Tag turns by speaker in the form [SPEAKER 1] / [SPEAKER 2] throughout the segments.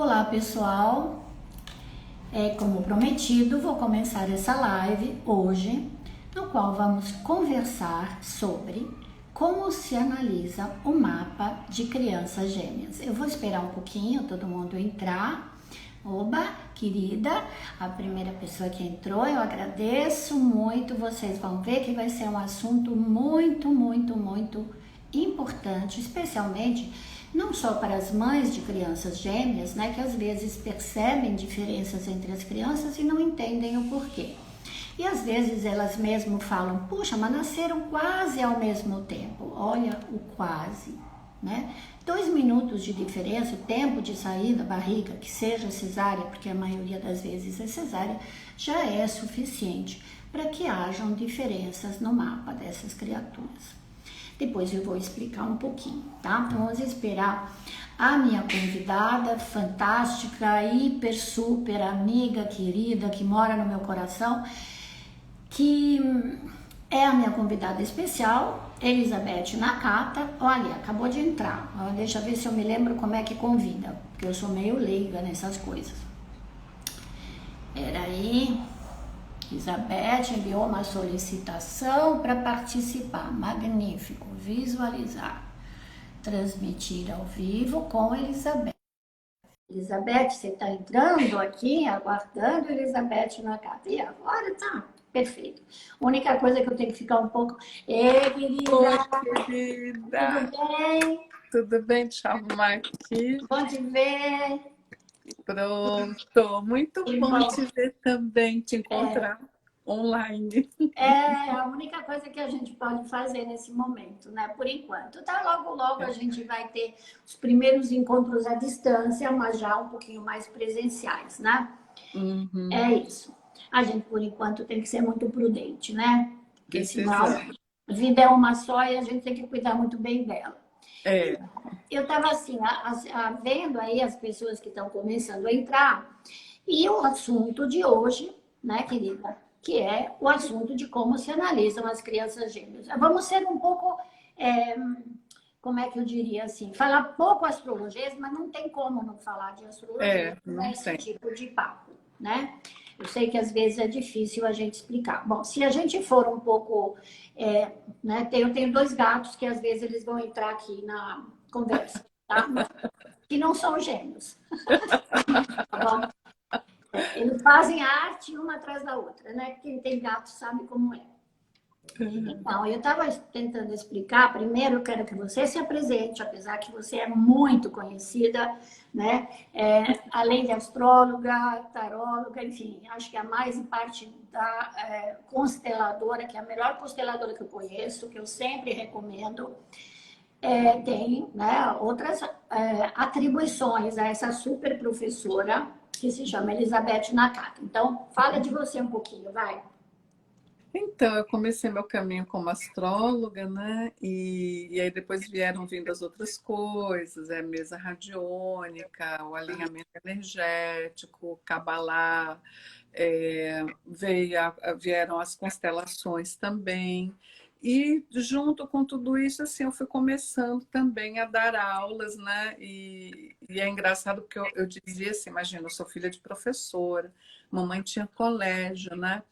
[SPEAKER 1] Olá pessoal, como prometido, vou começar essa live hoje, no qual vamos conversar sobre como se analisa o mapa de crianças gêmeas. Eu vou esperar um pouquinho todo mundo entrar. Oba, querida, a primeira pessoa que entrou, eu agradeço muito. Vocês vão ver que vai ser um assunto muito importante, especialmente não só para as mães de crianças gêmeas, né, que às vezes percebem diferenças entre as crianças e não entendem o porquê. E às vezes elas mesmo falam, puxa, mas nasceram quase ao mesmo tempo. Olha o quase, né? 2 minutos de diferença, o tempo de sair da barriga, que seja cesárea, porque a maioria das vezes é cesárea, já é suficiente para que hajam diferenças no mapa dessas criaturas. Depois eu vou explicar um pouquinho, tá? Então vamos esperar a minha convidada fantástica, hiper, super amiga, querida, que mora no meu coração, que é a minha convidada especial, Elizabeth Nakata. Olha, acabou de entrar. Deixa eu ver se eu me lembro como é que convida, porque eu sou meio leiga nessas coisas. Peraí. Elizabeth enviou uma solicitação para participar. Magnífico. Visualizar. Transmitir ao vivo com Elizabeth. Elizabeth, você está entrando aqui, aguardando Elizabeth Nakata. E agora tá perfeito. A única coisa que eu tenho que ficar um pouco... Ei, querida!
[SPEAKER 2] Oi, querida!
[SPEAKER 1] Tudo bem?
[SPEAKER 2] Tudo bem? Deixa eu arrumar aqui.
[SPEAKER 1] Bom te ver.
[SPEAKER 2] Pronto. Muito bom te ver também, te encontrar online.
[SPEAKER 1] É a única coisa que a gente pode fazer nesse momento, né? Por enquanto. Tá, logo a gente vai ter os primeiros encontros à distância, mas já um pouquinho mais presenciais, né?
[SPEAKER 2] Uhum.
[SPEAKER 1] É isso. A gente, por enquanto, tem que ser muito prudente, né? Porque senão a vida é uma só e a gente tem que cuidar muito bem dela.
[SPEAKER 2] É.
[SPEAKER 1] Eu estava assim, vendo aí as pessoas que estão começando a entrar, e o assunto de hoje, né, querida, que é o assunto de como se analisam as crianças gêmeas. Vamos ser um pouco, como é que eu diria assim, falar pouco astrologia, mas não tem como não falar de astrologia nesse tipo de papo, né? Eu sei que às vezes é difícil a gente explicar. Bom, se a gente for um pouco, né, eu tenho 2 gatos que às vezes eles vão entrar aqui na conversa, tá? Que não são gêmeos. Tá bom? Eles fazem a arte uma atrás da outra, né? Quem tem gato sabe como é. Então, eu estava tentando explicar. Primeiro, eu quero que você se apresente, apesar que você é muito conhecida, né? Além de astróloga, taróloga, enfim, acho que a mais parte da consteladora, que é a melhor consteladora que eu conheço, que eu sempre recomendo. Tem, né, outras atribuições a essa super professora que se chama Elizabeth Nakata. Então, fala de você um pouquinho, vai.
[SPEAKER 2] Então, eu comecei meu caminho como astróloga, né? E aí depois vieram vindo as outras coisas, a mesa radiônica, o alinhamento energético, o Cabalá, vieram as constelações também. E junto com tudo isso, assim, eu fui começando também a dar aulas, né? E é engraçado porque eu dizia assim, imagina, eu sou filha de professora, mamãe tinha colégio, né?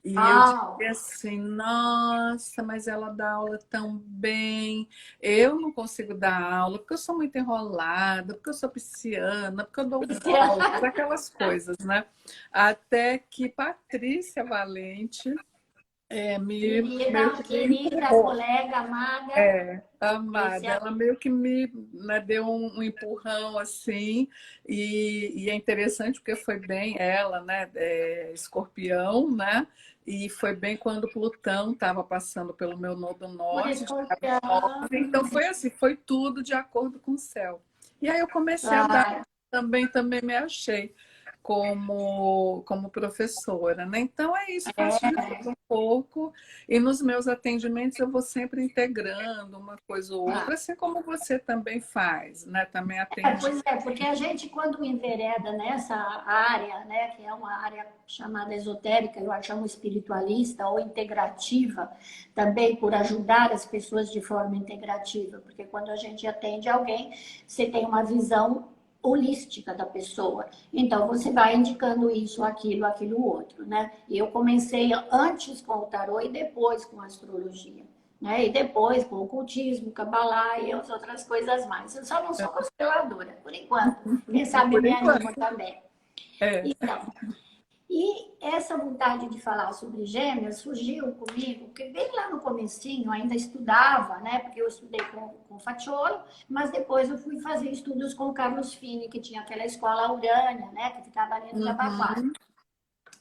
[SPEAKER 2] E eu dizia assim, nossa, mas ela dá aula tão bem. Eu não consigo dar aula porque eu sou muito enrolada, porque eu sou pisciana, porque eu dou voltas, aquelas coisas, né? Até que Patrícia Valente
[SPEAKER 1] Querida, colega, amada.
[SPEAKER 2] Amada, ela meio que me, né, deu um empurrão assim, e é interessante porque foi bem ela, né, escorpião, né, e foi bem quando Plutão estava passando pelo meu nodo norte, então foi assim, foi tudo de acordo com o céu. E aí eu comecei a dar, também me achei como professora, né? Então é isso, faço de tudo um pouco, e nos meus atendimentos eu vou sempre integrando uma coisa ou outra, assim como você também faz, né? Também atende.
[SPEAKER 1] Pois é, porque a gente, quando envereda nessa área, né, que é uma área chamada esotérica, eu a chamo espiritualista ou integrativa, também por ajudar as pessoas de forma integrativa, porque quando a gente atende alguém, você tem uma visão holística da pessoa. Então, você vai indicando isso, aquilo, outro, né? E eu comecei antes com o tarô e depois com a astrologia, né? E depois com o ocultismo, cabalá e as outras coisas mais. Eu só não sou consteladora, por enquanto. Quem sabe
[SPEAKER 2] Por
[SPEAKER 1] me
[SPEAKER 2] enquanto.
[SPEAKER 1] animo também.
[SPEAKER 2] É.
[SPEAKER 1] Então, e essa vontade de falar sobre gêmeos surgiu comigo, porque bem lá no comecinho, ainda estudava, né? Porque eu estudei com o Facciolo, mas depois eu fui fazer estudos com o Carlos Fini, que tinha aquela escola Urânia, né? Que ficava ali no Jabaquara.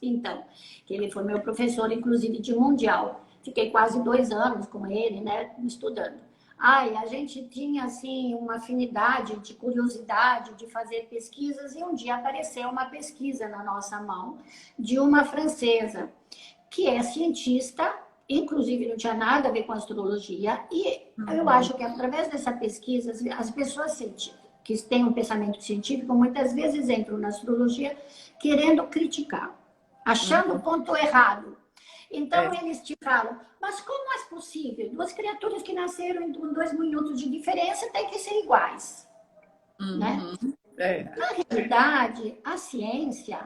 [SPEAKER 1] Então, que ele foi meu professor, inclusive, de mundial. Fiquei quase 2 anos com ele, né? Estudando. Ai, a gente tinha, assim, uma afinidade de curiosidade de fazer pesquisas e um dia apareceu uma pesquisa na nossa mão de uma francesa que é cientista, inclusive não tinha nada a ver com astrologia, e eu acho que através dessa pesquisa, as pessoas que têm um pensamento científico muitas vezes entram na astrologia querendo criticar, achando o ponto errado. Então, eles te falam, mas como é possível? Duas criaturas que nasceram em 2 minutos de diferença têm que ser iguais, né? Na realidade, a ciência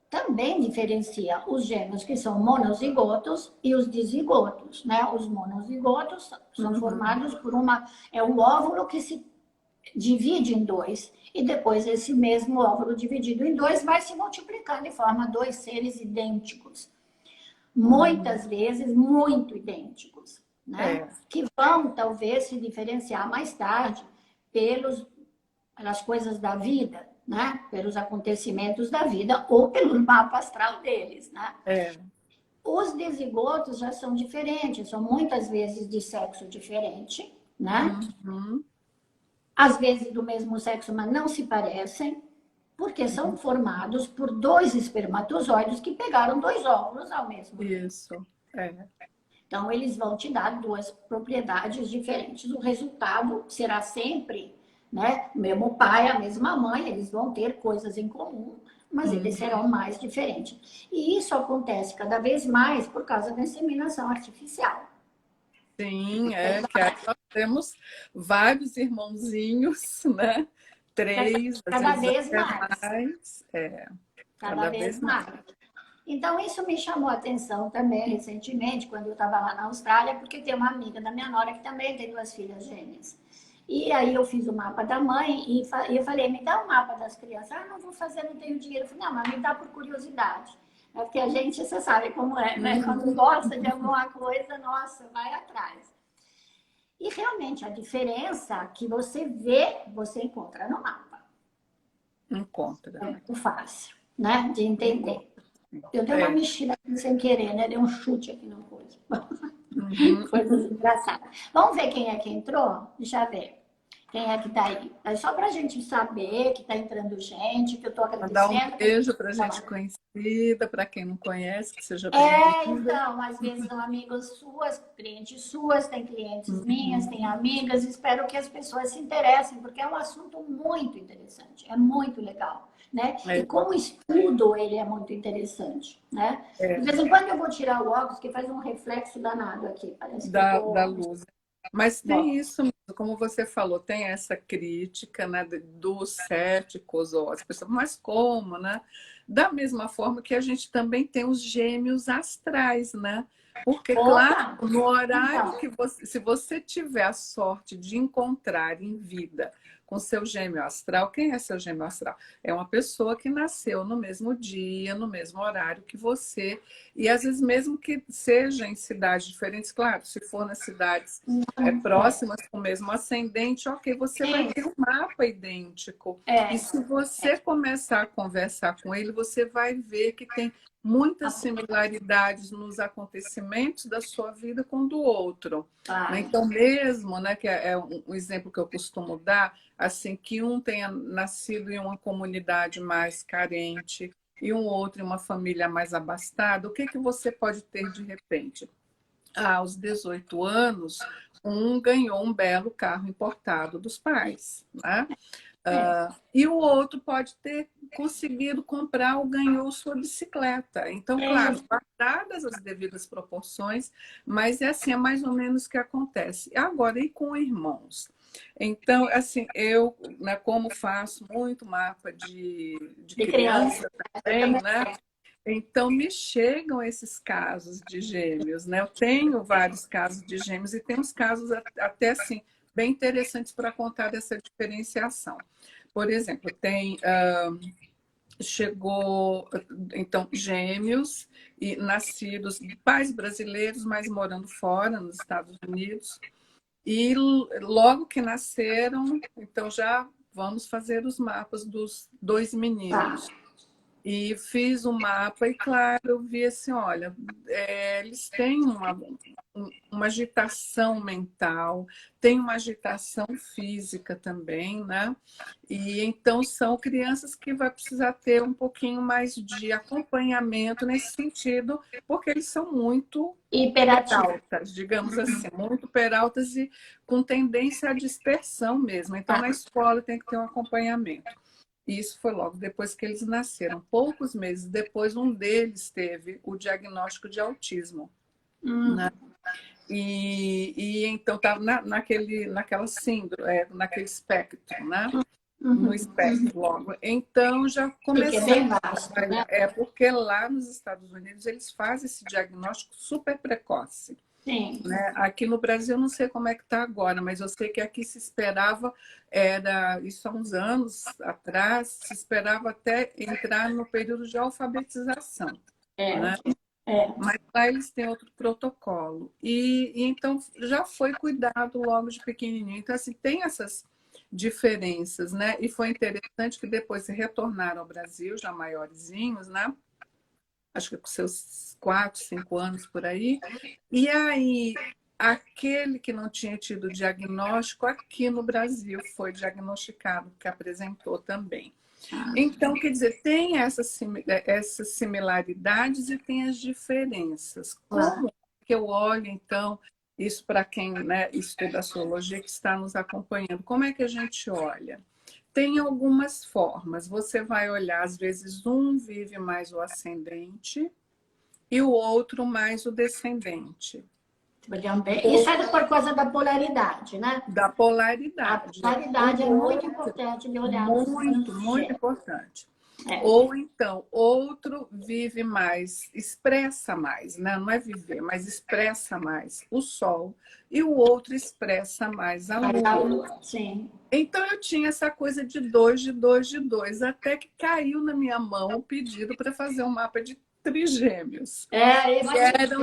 [SPEAKER 1] também diferencia os gêmeos que são monozigotos e os dizigotos, né? Os monozigotos são formados por um óvulo que se divide em dois e depois esse mesmo óvulo dividido em dois vai se multiplicando e forma 2 seres idênticos. Muitas vezes muito idênticos, né? Que vão talvez se diferenciar mais tarde pelas coisas da vida, né? Pelos acontecimentos da vida ou pelo mapa astral deles, né? Os desigotos já são diferentes, são muitas vezes de sexo diferente, né? Às vezes do mesmo sexo, mas não se parecem, porque são formados por 2 espermatozoides que pegaram 2 óvulos ao mesmo tempo.
[SPEAKER 2] Isso.
[SPEAKER 1] Então, eles vão te dar 2 propriedades diferentes. O resultado será sempre, né? O mesmo pai, a mesma mãe, eles vão ter coisas em comum, mas eles serão mais diferentes. E isso acontece cada vez mais por causa da inseminação artificial.
[SPEAKER 2] Sim, que aí nós temos vários irmãozinhos, né? 3,
[SPEAKER 1] cada
[SPEAKER 2] às
[SPEAKER 1] vez
[SPEAKER 2] vezes
[SPEAKER 1] mais.
[SPEAKER 2] mais.
[SPEAKER 1] Cada vez mais. Então, isso me chamou a atenção também recentemente, quando eu estava lá na Austrália, porque tem uma amiga da minha nora que também tem 2 filhas gêmeas. E aí eu fiz o mapa da mãe e eu falei, me dá o mapa das crianças. Ah, não vou fazer, não tenho dinheiro. Eu falei, não, mas me dá por curiosidade. É porque a gente, você sabe como é, né? Quando gosta de alguma coisa, nossa, vai atrás. E realmente a diferença que você vê, você encontra no mapa.
[SPEAKER 2] Encontra.
[SPEAKER 1] É muito fácil, né? De entender. Eu dei uma mexida aqui sem querer, né? Dei um chute aqui no coisa. Coisas engraçadas. Vamos ver quem é que entrou? Deixa eu ver. Quem é que tá aí? É só pra gente saber que tá entrando gente, que eu tô
[SPEAKER 2] Mandar um
[SPEAKER 1] agradecendo.
[SPEAKER 2] beijo para gente conhecida, para quem não conhece, que seja bem-vinda.
[SPEAKER 1] Então, às vezes são amigos suas, clientes suas, tem clientes minhas, tem amigas. Espero que as pessoas se interessem, porque é um assunto muito interessante, é muito legal, né? E como estudo, ele é muito interessante, né? De vez em quando eu vou tirar o óculos, que faz um reflexo danado aqui, parece que eu tô...
[SPEAKER 2] da luz. Mas tem isso mesmo, como você falou, tem essa crítica, né, dos céticos ou as pessoas, mas como, né? Da mesma forma que a gente também tem os gêmeos astrais, né? Porque, claro, no horário que você, se você tiver a sorte de encontrar em vida com seu gêmeo astral, quem é seu gêmeo astral? É uma pessoa que nasceu no mesmo dia, no mesmo horário que você, e às vezes mesmo que seja em cidades diferentes, claro, se for nas cidades próximas com o mesmo ascendente, ok, você vai ter um mapa idêntico. E se você começar a conversar com ele, você vai ver que tem muitas similaridades nos acontecimentos da sua vida com o do outro. Então, mesmo, né, que é um exemplo que eu costumo dar, assim, que um tenha nascido em uma comunidade mais carente e um outro em uma família mais abastada, o que que você pode ter de repente? Aos 18 anos, um ganhou um belo carro importado dos pais, né? E o outro pode ter conseguido comprar ou ganhou sua bicicleta. Então, claro, guardadas as devidas proporções, mas é assim, é mais ou menos o que acontece. Agora, e com irmãos? Então, assim, eu, né, como faço muito mapa de
[SPEAKER 1] De criança.
[SPEAKER 2] criança
[SPEAKER 1] Eu
[SPEAKER 2] também,
[SPEAKER 1] também
[SPEAKER 2] né? Então, me chegam esses casos de gêmeos, né? Eu tenho vários casos de gêmeos e tem uns casos até, assim, bem interessantes para contar dessa diferenciação. Por exemplo, chegou, então, gêmeos e nascidos de pais brasileiros, mas morando fora, nos Estados Unidos. E logo que nasceram, então já vamos fazer os mapas dos dois
[SPEAKER 1] tá.
[SPEAKER 2] meninos. E fiz um mapa e, claro, eu vi assim, olha, eles têm uma agitação mental, tem uma agitação física também, né? E então são crianças que vai precisar ter um pouquinho mais de acompanhamento nesse sentido, porque eles são muito
[SPEAKER 1] Hiperatal.
[SPEAKER 2] quietas, digamos assim, muito peraltas e com tendência à dispersão mesmo. Então, na
[SPEAKER 1] Tá.
[SPEAKER 2] escola tem que ter um acompanhamento. E isso foi logo depois que eles nasceram. Poucos meses depois, um deles teve o diagnóstico de autismo, né? E então estava naquela síndrome, naquele espectro, né? No
[SPEAKER 1] Uhum.
[SPEAKER 2] espectro logo. Então já
[SPEAKER 1] Porque é
[SPEAKER 2] começamos
[SPEAKER 1] bem
[SPEAKER 2] a
[SPEAKER 1] vasto, né?
[SPEAKER 2] trabalhar. É porque lá nos Estados Unidos eles fazem esse diagnóstico super precoce.
[SPEAKER 1] Sim.
[SPEAKER 2] Né? Aqui no Brasil, eu não sei como é que está agora, mas eu sei que aqui se esperava, era isso há uns anos atrás, se esperava até entrar no período de alfabetização.
[SPEAKER 1] É,
[SPEAKER 2] Né?
[SPEAKER 1] é.
[SPEAKER 2] Mas lá eles têm outro protocolo. E então já foi cuidado logo de pequenininho. Então, assim, tem essas diferenças, né? E foi interessante que depois retornaram ao Brasil, já maiorzinhos, né? Acho que com seus 4, 5 anos por aí. E aí, aquele que não tinha tido diagnóstico aqui no Brasil foi diagnosticado, que apresentou também. Então, quer dizer, tem essas similaridades e tem as diferenças.
[SPEAKER 1] Claro.
[SPEAKER 2] Como que eu olho, então, isso para quem, né, estuda astrologia que está nos acompanhando, como é que a gente olha? Tem algumas formas. Você vai olhar, às vezes, um vive mais o ascendente e o outro mais o descendente.
[SPEAKER 1] Isso é por causa da polaridade, né?
[SPEAKER 2] Da
[SPEAKER 1] A
[SPEAKER 2] polaridade.
[SPEAKER 1] polaridade é
[SPEAKER 2] O
[SPEAKER 1] muito
[SPEAKER 2] outro,
[SPEAKER 1] importante de olhar no
[SPEAKER 2] muito,
[SPEAKER 1] signo de
[SPEAKER 2] muito
[SPEAKER 1] Gêmeos.
[SPEAKER 2] importante.
[SPEAKER 1] É.
[SPEAKER 2] Ou então, outro vive mais, expressa mais, né? Não é viver, mas expressa mais o Sol, e o outro expressa mais a
[SPEAKER 1] Mas a
[SPEAKER 2] Lua.
[SPEAKER 1] Lua, sim.
[SPEAKER 2] Então eu tinha essa coisa de dois, de dois, de dois, até que caiu na minha mão o pedido para fazer um mapa de trigêmeos.
[SPEAKER 1] É,
[SPEAKER 2] Que
[SPEAKER 1] imagina.
[SPEAKER 2] eram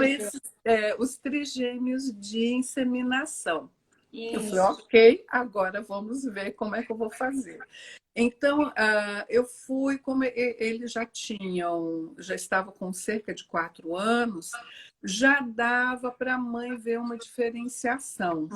[SPEAKER 2] os trigêmeos de inseminação. Eu falei,
[SPEAKER 1] Isso.
[SPEAKER 2] ok, agora vamos ver como é que eu vou fazer. Então, eu fui, como eles já estavam com cerca de 4 anos, já dava para a mãe ver uma diferenciação.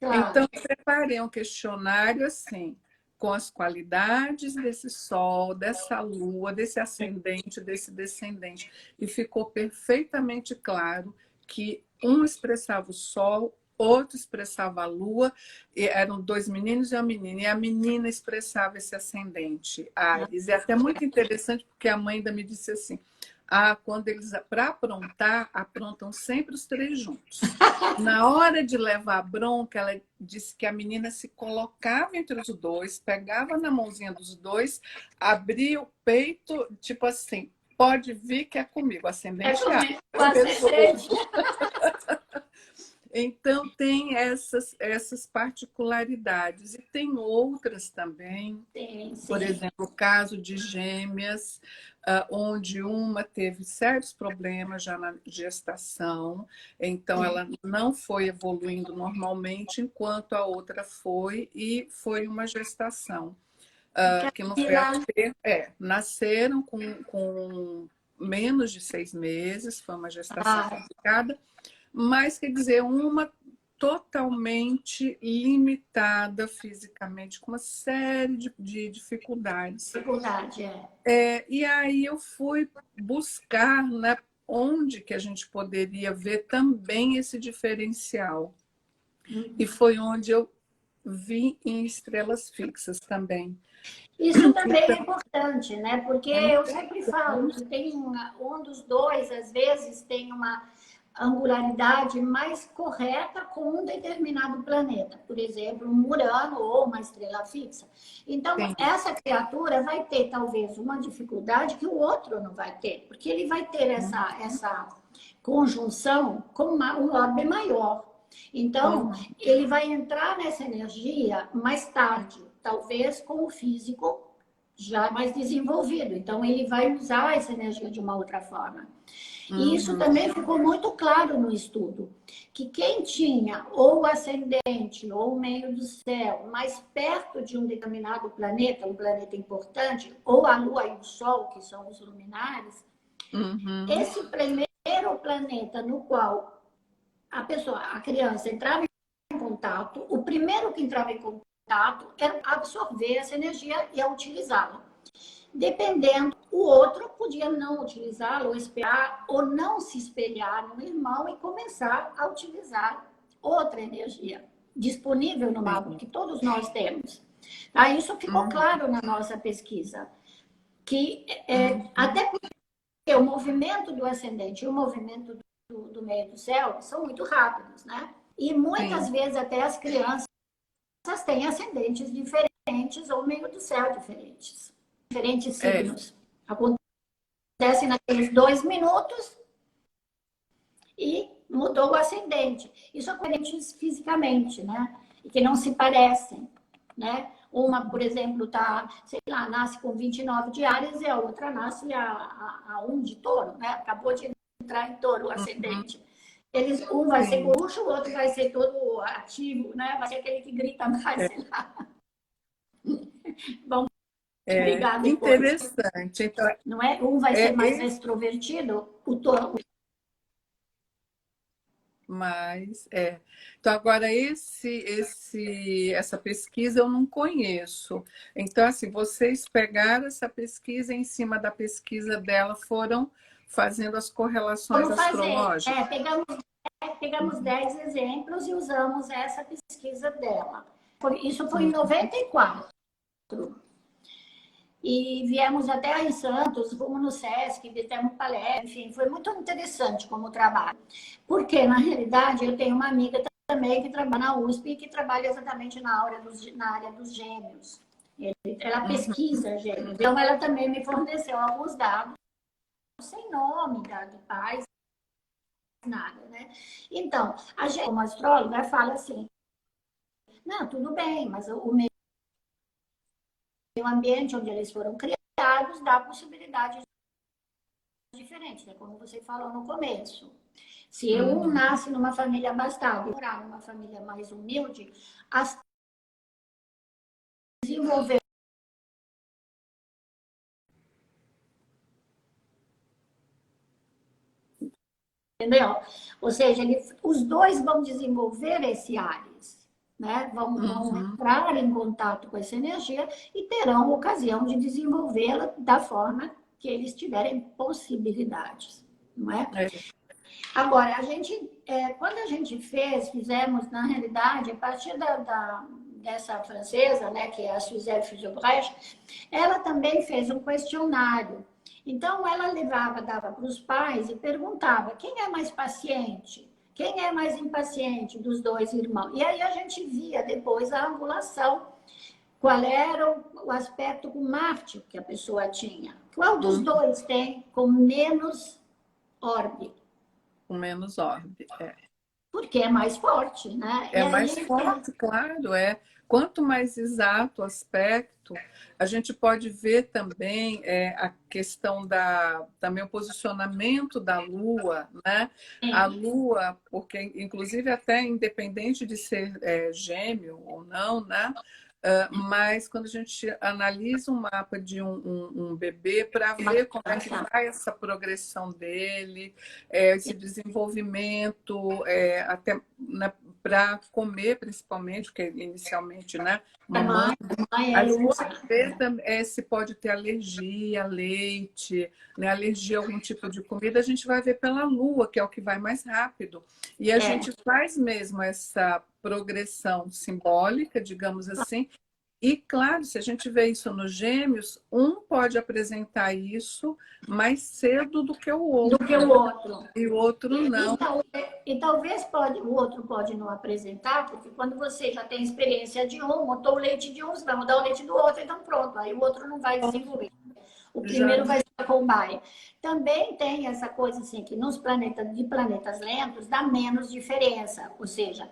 [SPEAKER 1] Claro.
[SPEAKER 2] Então, eu preparei um questionário assim, com as qualidades desse sol, dessa lua, desse ascendente, desse descendente. E ficou perfeitamente claro que um expressava o sol, outro expressava a lua, e eram dois meninos e uma menina, e a menina expressava esse ascendente, Áries. E é até muito interessante, porque a mãe ainda me disse assim, quando eles, para aprontar, aprontam sempre os três juntos. Na hora de levar a bronca, ela disse que a menina se colocava entre os dois, pegava na mãozinha dos dois, abria o peito, tipo assim, pode vir que é comigo,
[SPEAKER 1] É
[SPEAKER 2] ascendente A.
[SPEAKER 1] comigo, o ascendente.
[SPEAKER 2] Então, tem essas particularidades. E tem outras também.
[SPEAKER 1] Sim,
[SPEAKER 2] Por
[SPEAKER 1] sim.
[SPEAKER 2] exemplo, o caso de gêmeas, onde uma teve sérios problemas já na gestação, então ela não foi evoluindo normalmente, enquanto a outra foi, e foi uma gestação que não
[SPEAKER 1] E
[SPEAKER 2] foi a
[SPEAKER 1] lá,
[SPEAKER 2] ter. Nasceram com menos de 6 meses, foi uma gestação
[SPEAKER 1] ah,
[SPEAKER 2] complicada, mas quer dizer, uma totalmente limitada fisicamente, com uma série de dificuldades.
[SPEAKER 1] dificuldade, é.
[SPEAKER 2] E aí eu fui buscar, né, onde que a gente poderia ver também esse diferencial. E foi onde eu vi em estrelas fixas também.
[SPEAKER 1] Isso também é importante, né? Porque
[SPEAKER 2] É
[SPEAKER 1] eu sempre falo
[SPEAKER 2] importante.
[SPEAKER 1] que tem um dos dois, às vezes, tem uma angularidade mais correta com um determinado planeta, por exemplo, um Urano ou uma estrela fixa. Então,
[SPEAKER 2] Sim.
[SPEAKER 1] essa criatura vai ter talvez uma dificuldade que o outro não vai ter, porque ele vai ter essa conjunção com um orbe maior. Então, ele vai entrar nessa energia mais tarde, talvez com o físico já mais desenvolvido. Então, ele vai usar essa energia de uma outra forma. E isso também ficou muito claro no estudo, que quem tinha ou o ascendente ou o meio do céu mais perto de um determinado planeta, um planeta importante, ou a Lua e o Sol, que são os luminares, esse primeiro planeta no qual a criança entrava em contato, o primeiro que entrava em contato era absorver essa energia e a utilizá-la. Dependendo, o outro podia não utilizá-lo, ou esperar, ou não se espelhar no irmão e começar a utilizar outra energia disponível no mapa, que todos nós temos. Isso ficou claro na nossa pesquisa, que até porque o movimento do ascendente e o movimento do meio do céu são muito rápidos, né? E muitas vezes até as crianças têm ascendentes diferentes ou meio do céu diferentes signos. Acontece naqueles 2 minutos e mudou o ascendente. Isso acontece fisicamente, né? E que não se parecem, né? Uma, por exemplo, nasce com 29 de Áries e a outra nasce a 1 de Touro, né? Acabou de entrar em Touro o ascendente. Um vai ser coruja, o outro vai ser todo ativo, né? Vai ser aquele que grita mais, sei lá. Bom, obrigada.
[SPEAKER 2] Interessante. Então,
[SPEAKER 1] não é? Um vai ser mais extrovertido, o Touro.
[SPEAKER 2] Mas, Então, agora, essa pesquisa eu não conheço. Então, assim, vocês pegaram essa pesquisa e, em cima da pesquisa dela, foram fazendo as correlações astrológicas?
[SPEAKER 1] Pegamos 10 exemplos e usamos essa pesquisa dela. Isso foi em 94. E viemos até em Santos, fomos no Sesc, fizemos palestra, enfim, foi muito interessante como trabalho. Porque, na realidade, eu tenho uma amiga também que trabalha na USP e que trabalha exatamente na área dos gêmeos. Ela pesquisa gêmeos. Então, ela também me forneceu alguns dados, sem nome, de pais, nada, né? Então, a gente, como astróloga, fala assim, não, tudo bem, mas o meio ambiente onde eles foram criados dá possibilidades diferentes, né? Como você falou no começo. Se um nasce numa família abastada e morar numa família mais humilde, desenvolver. Entendeu? Ou seja, os dois vão desenvolver esse Áries, né? Vão entrar em contato com essa energia e terão ocasião de desenvolvê-la da forma que eles tiverem possibilidades, não é? Agora, quando a gente fizemos, na realidade, a partir dessa francesa, né, que é a Suzette Fusebrecht, ela também fez um questionário. Então, ela dava para os pais e perguntava quem é mais paciente, quem é mais impaciente dos dois irmãos. E aí a gente via depois a angulação, qual era o aspecto com Marte que a pessoa tinha. Qual dos dois tem com menos orbe?
[SPEAKER 2] Com menos orbe,
[SPEAKER 1] Porque é mais forte, né?
[SPEAKER 2] É mais forte, claro, Quanto mais exato o aspecto, a gente pode ver também a questão também o posicionamento da Lua, né? A Lua, porque inclusive até independente de ser gêmeo ou não, né? Mas quando a gente analisa um mapa de um bebê para ver como é que vai essa progressão dele, esse desenvolvimento, até para comer principalmente, porque inicialmente, né, mamãe, a gente vê se pode ter alergia a leite, né, alergia a algum tipo de comida, a gente vai ver pela Lua, que é o que vai mais rápido. E a gente faz mesmo essa progressão simbólica, digamos assim, E, claro, se a gente vê isso nos gêmeos, um pode apresentar isso mais cedo do que o
[SPEAKER 1] Do
[SPEAKER 2] outro,
[SPEAKER 1] que o outro.
[SPEAKER 2] e o outro
[SPEAKER 1] E,
[SPEAKER 2] não.
[SPEAKER 1] e talvez o outro pode não apresentar, porque quando você já tem experiência de um, ou o leite de um, você vai mudar o leite do outro, então pronto, aí o outro não vai desenvolver. O
[SPEAKER 2] Já,
[SPEAKER 1] primeiro vai ser a cobaia. Também tem essa coisa assim, que nos planetas lentos dá menos diferença, ou seja,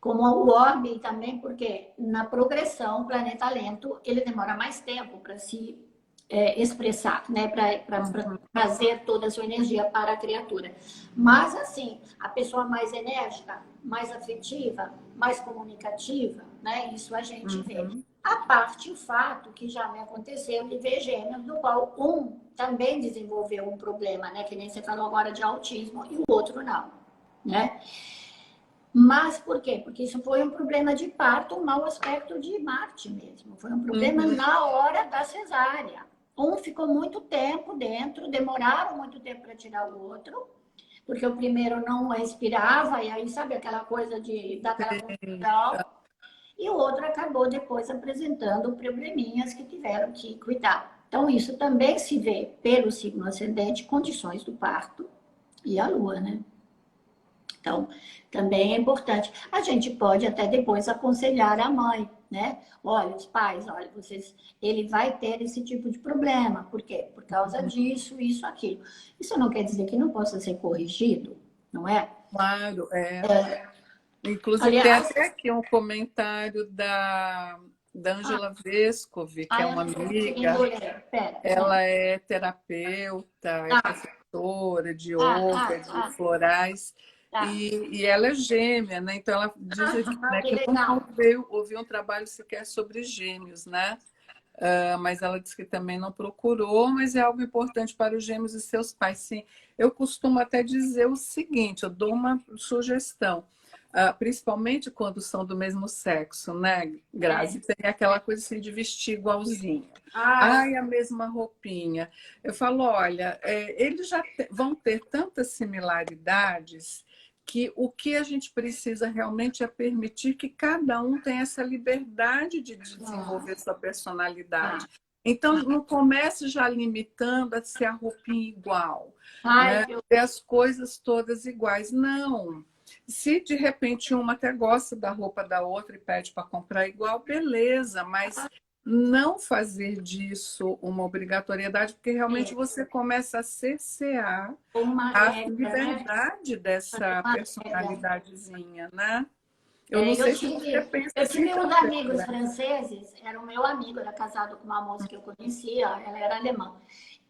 [SPEAKER 1] como o orbe também, porque na progressão, o planeta lento, ele demora mais tempo para se expressar, né? Para trazer toda a sua energia para a criatura. Mas, assim, a pessoa mais enérgica, mais afetiva, mais comunicativa, né? Isso a gente vê.
[SPEAKER 2] uhum.
[SPEAKER 1] A parte, o fato que já me aconteceu de ver gêmeos, do qual um também desenvolveu um problema, né? Que nem você falou agora de autismo, e o outro não, né? Mas por quê? Porque isso foi um problema de parto, um mau aspecto de Marte mesmo. Foi um problema
[SPEAKER 2] Uhum.
[SPEAKER 1] na hora da cesárea. Um ficou muito tempo dentro, demoraram muito tempo para tirar o outro, porque o primeiro não respirava, e aí sabe aquela coisa de daquela confusão. E o outro acabou depois apresentando probleminhas que tiveram que cuidar. Então, isso também se vê pelo signo ascendente, condições do parto e a lua, né? Então, também é importante. A gente pode até depois aconselhar a mãe, né? Olha, os pais, olha, vocês, ele vai ter esse tipo de problema. Por quê? Por causa disso, isso, aquilo. Isso não quer dizer que não possa ser corrigido, não é?
[SPEAKER 2] Claro, é. Inclusive, tem
[SPEAKER 1] Aliás,
[SPEAKER 2] até aqui um comentário da
[SPEAKER 1] ah,
[SPEAKER 2] Angela Vescovi, que é
[SPEAKER 1] eu
[SPEAKER 2] uma
[SPEAKER 1] não estou conseguindo
[SPEAKER 2] amiga.
[SPEAKER 1] ler. Pera.
[SPEAKER 2] Ela é terapeuta, é
[SPEAKER 1] Ah,
[SPEAKER 2] professora de
[SPEAKER 1] ah,
[SPEAKER 2] yoga,
[SPEAKER 1] ah,
[SPEAKER 2] de
[SPEAKER 1] ah,
[SPEAKER 2] florais,
[SPEAKER 1] tá.
[SPEAKER 2] e ela é gêmea, né? Então ela diz aqui,
[SPEAKER 1] Ah,
[SPEAKER 2] né,
[SPEAKER 1] que
[SPEAKER 2] que nunca
[SPEAKER 1] legal.
[SPEAKER 2] ouviu um trabalho sequer sobre gêmeos, né? Mas ela disse que também não procurou, mas é algo importante para os gêmeos e seus pais. Sim, eu costumo até dizer o seguinte, eu dou uma sugestão. Principalmente quando são do mesmo sexo, né, Grazi?
[SPEAKER 1] É.
[SPEAKER 2] Tem aquela coisa assim de vestir igualzinho.
[SPEAKER 1] Ah,
[SPEAKER 2] Ai, a mesma roupinha. Eu falo, olha, eles já vão ter tantas similaridades que o que a gente precisa realmente é permitir que cada um tenha essa liberdade de
[SPEAKER 1] ah,
[SPEAKER 2] desenvolver sua
[SPEAKER 1] ah,
[SPEAKER 2] personalidade. Então, não comece já limitando a ser a roupinha igual,
[SPEAKER 1] ai,
[SPEAKER 2] né? Ter as coisas todas iguais. Não. Se de repente uma até gosta da roupa da outra e pede para comprar igual, beleza, mas não fazer disso uma obrigatoriedade, porque realmente
[SPEAKER 1] é
[SPEAKER 2] você começa a cercear
[SPEAKER 1] uma
[SPEAKER 2] a
[SPEAKER 1] regra, né?
[SPEAKER 2] liberdade dessa
[SPEAKER 1] Uma regra.
[SPEAKER 2] personalidadezinha, né? Eu não
[SPEAKER 1] É,
[SPEAKER 2] sei se você pensa
[SPEAKER 1] eu
[SPEAKER 2] assim
[SPEAKER 1] tive uns
[SPEAKER 2] também,
[SPEAKER 1] amigos
[SPEAKER 2] né?
[SPEAKER 1] franceses, era o meu amigo, era casado com uma moça que eu conhecia, ela era alemã.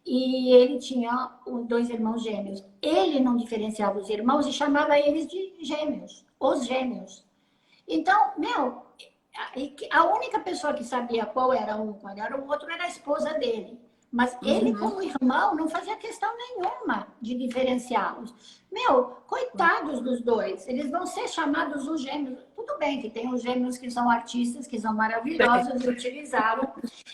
[SPEAKER 1] E ele tinha dois irmãos gêmeos. Ele não diferenciava os irmãos e chamava eles de gêmeos, os gêmeos. Então, meu, a única pessoa que sabia qual era um, qual era o outro, era a esposa dele. Mas ele,
[SPEAKER 2] Uhum.
[SPEAKER 1] como irmão, não fazia questão nenhuma de diferenciá-los. Meu, coitados dos dois, eles vão ser chamados os gêmeos. Tudo bem que tem os gêmeos que são artistas, que são maravilhosos e utilizaram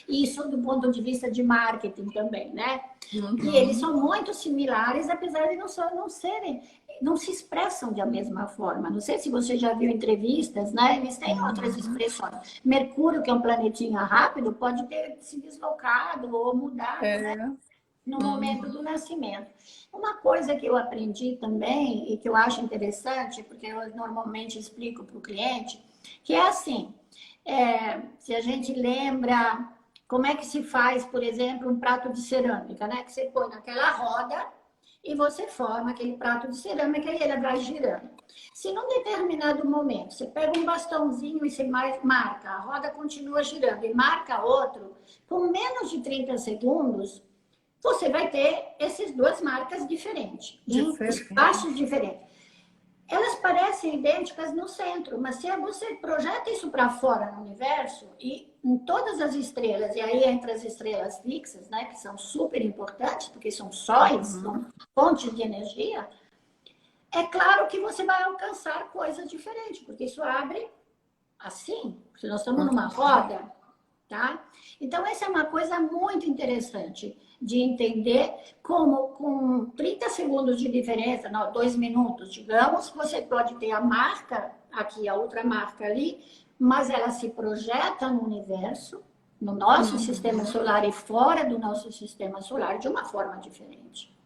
[SPEAKER 1] isso do ponto de vista de marketing também, né? E eles
[SPEAKER 2] Uhum.
[SPEAKER 1] são muito similares, apesar de não serem, não se expressam da mesma forma. Não sei se você já viu entrevistas, né? Eles têm outras
[SPEAKER 2] Uhum.
[SPEAKER 1] expressões. Mercúrio, que é um planetinha rápido, pode ter se deslocado ou mudado, né?
[SPEAKER 2] É.
[SPEAKER 1] No momento
[SPEAKER 2] Uhum.
[SPEAKER 1] do nascimento. Uma coisa que eu aprendi também e que eu acho interessante, porque eu normalmente explico para o cliente, que é assim, se a gente lembra como é que se faz, por exemplo, um prato de cerâmica, né? Que você põe naquela roda e você forma aquele prato de cerâmica e ele vai girando. Se num determinado momento você pega um bastãozinho e você marca, a roda continua girando e marca outro, com menos de 30 segundos, você vai ter essas duas marcas diferentes, em
[SPEAKER 2] Diferente.
[SPEAKER 1] espaços diferentes. Elas parecem idênticas no centro, mas se você projeta isso para fora no universo e em todas as estrelas, e aí entre as estrelas fixas, né, que são super importantes, porque são sóis,
[SPEAKER 2] Uhum.
[SPEAKER 1] são fontes de energia, é claro que você vai alcançar coisas diferentes, porque isso abre assim, se nós estamos numa roda, tá? Então, essa é uma coisa muito interessante de entender como com 30 segundos de diferença, não, 2 minutos, digamos, você pode ter a marca aqui, a outra marca ali, mas ela se projeta no universo, no nosso sistema solar e fora do nosso sistema solar de uma forma diferente,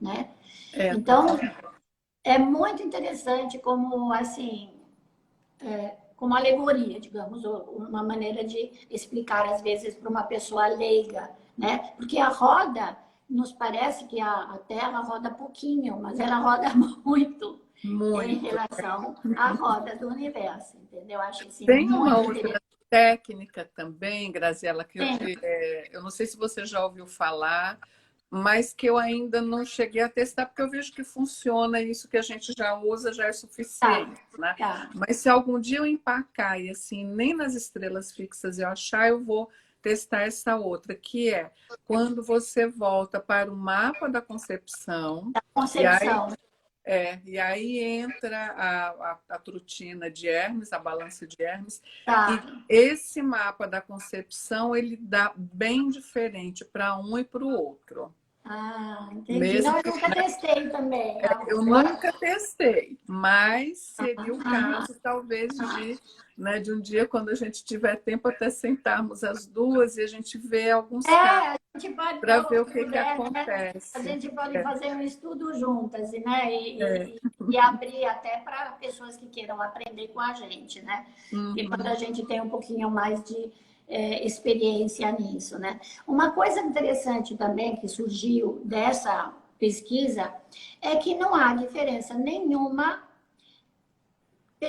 [SPEAKER 1] né? Então, é muito interessante como, assim, como alegoria, digamos, uma maneira de explicar, às vezes, para uma pessoa leiga, né? Porque a roda, nos parece que a Terra roda pouquinho, mas ela roda muito. Em relação à roda do universo, entendeu? Acho assim,
[SPEAKER 2] tem uma outra técnica também, Graziela, que eu não sei se você já ouviu falar, mas que eu ainda não cheguei a testar, porque eu vejo que funciona, isso que a gente já usa já é suficiente, né? Mas se algum dia eu empacar e assim, nem nas estrelas fixas eu achar, eu vou testar essa outra, que é quando você volta para o mapa da concepção. E aí entra a trutina de Hermes, a balança de Hermes, e esse mapa da concepção ele dá bem diferente para um e para o outro.
[SPEAKER 1] Entendi. Mesmo, não, eu nunca testei também.
[SPEAKER 2] Eu nunca testei, mas seria o caso, talvez, de um dia, quando a gente tiver tempo, até sentarmos as duas e a gente ver alguns casos para ver o que acontece.
[SPEAKER 1] A gente pode fazer um estudo juntas, né? E abrir até para pessoas que queiram aprender com a gente, né? E quando a gente tem um pouquinho mais de experiência nisso, né? Uma coisa interessante também que surgiu dessa pesquisa é que não há diferença nenhuma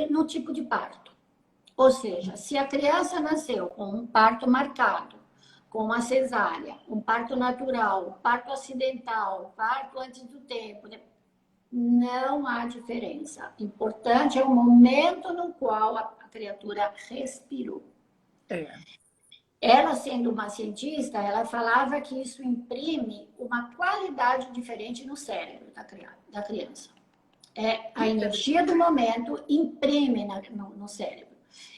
[SPEAKER 1] no tipo de parto. Ou seja, se a criança nasceu com um parto marcado, com uma cesárea, um parto natural, um parto acidental, um parto antes do tempo, não há diferença. Importante é o momento no qual a criatura respirou. Ela, sendo uma cientista, ela falava que isso imprime uma qualidade diferente no cérebro da criança. A energia do momento imprime no cérebro.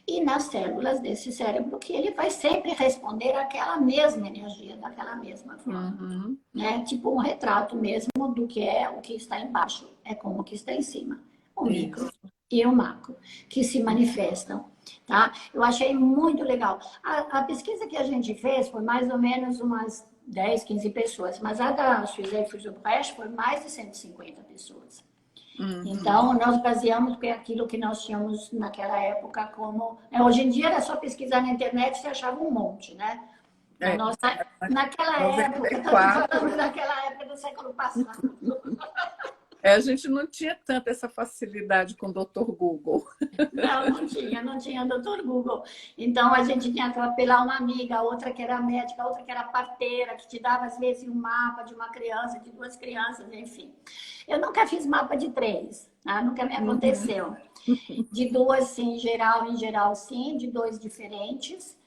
[SPEAKER 1] E nas células desse cérebro que ele vai sempre responder àquela mesma energia, daquela mesma forma. Né? Tipo um retrato mesmo do que é o que está embaixo, é como o que está em cima. O micro e o macro, que se manifestam. Tá? Eu achei muito legal. A pesquisa que a gente fez foi mais ou menos umas 10, 15 pessoas, mas a da Suzy Fusobrecht foi mais de 150 pessoas. Então, nós baseamos aquilo que nós tínhamos naquela época como... hoje em dia era só pesquisar na internet e você achava um monte, né? Naquela época, naquela época do século passado.
[SPEAKER 2] A gente não tinha tanta essa facilidade com o Dr. Google.
[SPEAKER 1] Não tinha Dr. Google. Então, a gente tinha que apelar uma amiga, outra que era médica, outra que era parteira, que te dava, às vezes, um mapa de uma criança, de duas crianças, enfim. Eu nunca fiz mapa de 3, tá? Nunca me aconteceu. De 2, sim, em geral, sim, de 2 diferentes.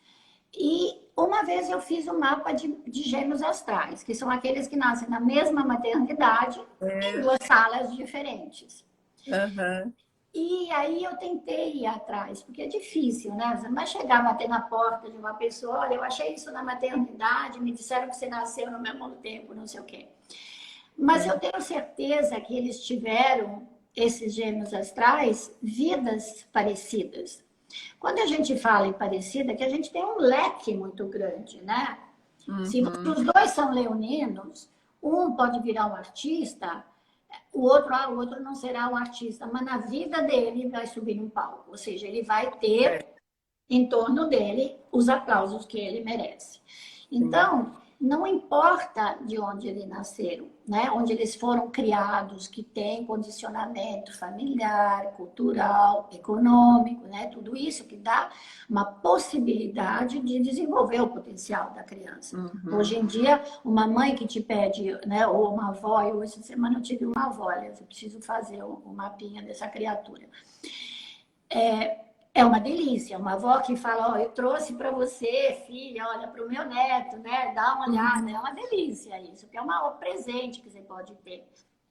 [SPEAKER 1] E uma vez eu fiz um mapa de gêmeos astrais, que são aqueles que nascem na mesma maternidade, em 2 salas diferentes. E aí eu tentei ir atrás, porque é difícil, né? Você não vai chegar a bater na porta de uma pessoa, olha, eu achei isso na maternidade, me disseram que você nasceu no mesmo tempo, não sei o quê. Mas eu tenho certeza que eles tiveram, esses gêmeos astrais, vidas parecidas. Quando a gente fala em parecida, é que a gente tem um leque muito grande, né? Se os 2 são leoninos, um pode virar um artista, o outro não será um artista, mas na vida dele vai subir num palco. Ou seja, ele vai ter em torno dele os aplausos que ele merece. Então, não importa de onde eles nasceram, né? Onde eles foram criados, que tem condicionamento familiar, cultural, econômico, né? Tudo isso que dá uma possibilidade de desenvolver o potencial da criança. Hoje em dia, uma mãe que te pede, né? Ou uma avó, eu essa semana eu tive uma avó, eu preciso fazer um mapinha dessa criatura. É uma delícia, uma avó que fala, eu trouxe para você, filha, olha, para o meu neto, né? Dá uma olhada, é uma delícia isso, que é um maior presente que você pode ter.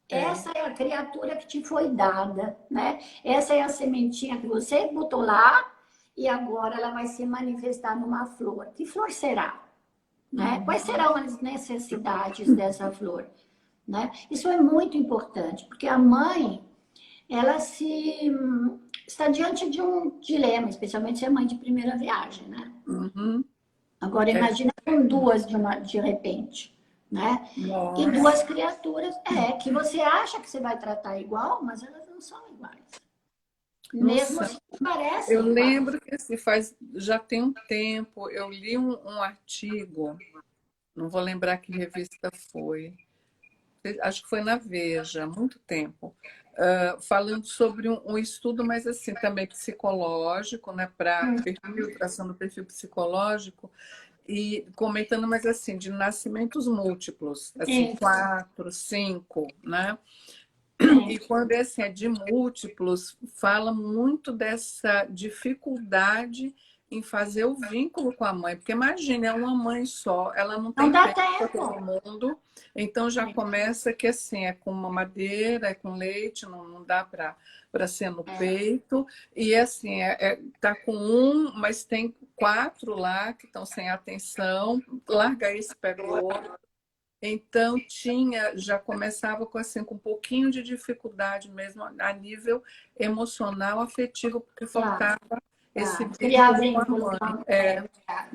[SPEAKER 1] Essa é a criatura que te foi dada, né? Essa é a sementinha que você botou lá e agora ela vai se manifestar numa flor. Que flor será? Né? Quais serão as necessidades dessa flor? Né? Isso é muito importante, porque a mãe... ela está diante de um dilema, especialmente se é mãe de primeira viagem, né?
[SPEAKER 2] Uhum.
[SPEAKER 1] Agora, imagina com duas de repente, né? E duas
[SPEAKER 2] Nossa.
[SPEAKER 1] criaturas, que você acha que você vai tratar igual, mas elas não são iguais. Mesmo
[SPEAKER 2] Nossa,
[SPEAKER 1] assim, parecem
[SPEAKER 2] eu
[SPEAKER 1] iguais.
[SPEAKER 2] lembro que assim, já tem um tempo, eu li um artigo, não vou lembrar que revista foi, acho que foi na Veja, há muito tempo, falando sobre um estudo, mas assim, também psicológico, né, para perfil, traçando perfil psicológico, e comentando, mas assim, de nascimentos múltiplos, assim,
[SPEAKER 1] Sim,
[SPEAKER 2] 4, 5, né? E
[SPEAKER 1] sim.
[SPEAKER 2] quando é assim, é de múltiplos, fala muito dessa dificuldade em fazer o vínculo com a mãe. Porque imagine, é uma mãe só, ela não
[SPEAKER 1] Não
[SPEAKER 2] tem
[SPEAKER 1] dá
[SPEAKER 2] tempo para todo
[SPEAKER 1] tempo.
[SPEAKER 2] mundo, então já
[SPEAKER 1] Sim,
[SPEAKER 2] começa que assim, é com mamadeira, é com leite, não dá para ser no peito. E assim, tá com um, mas tem 4 lá que estão sem atenção, larga esse, pega o outro. Então já começava com assim com um pouquinho de dificuldade mesmo a nível emocional, afetivo, porque
[SPEAKER 1] claro,
[SPEAKER 2] faltava esse
[SPEAKER 1] claro. Criar
[SPEAKER 2] vínculo com a
[SPEAKER 1] vínculo
[SPEAKER 2] mãe.
[SPEAKER 1] é verdade.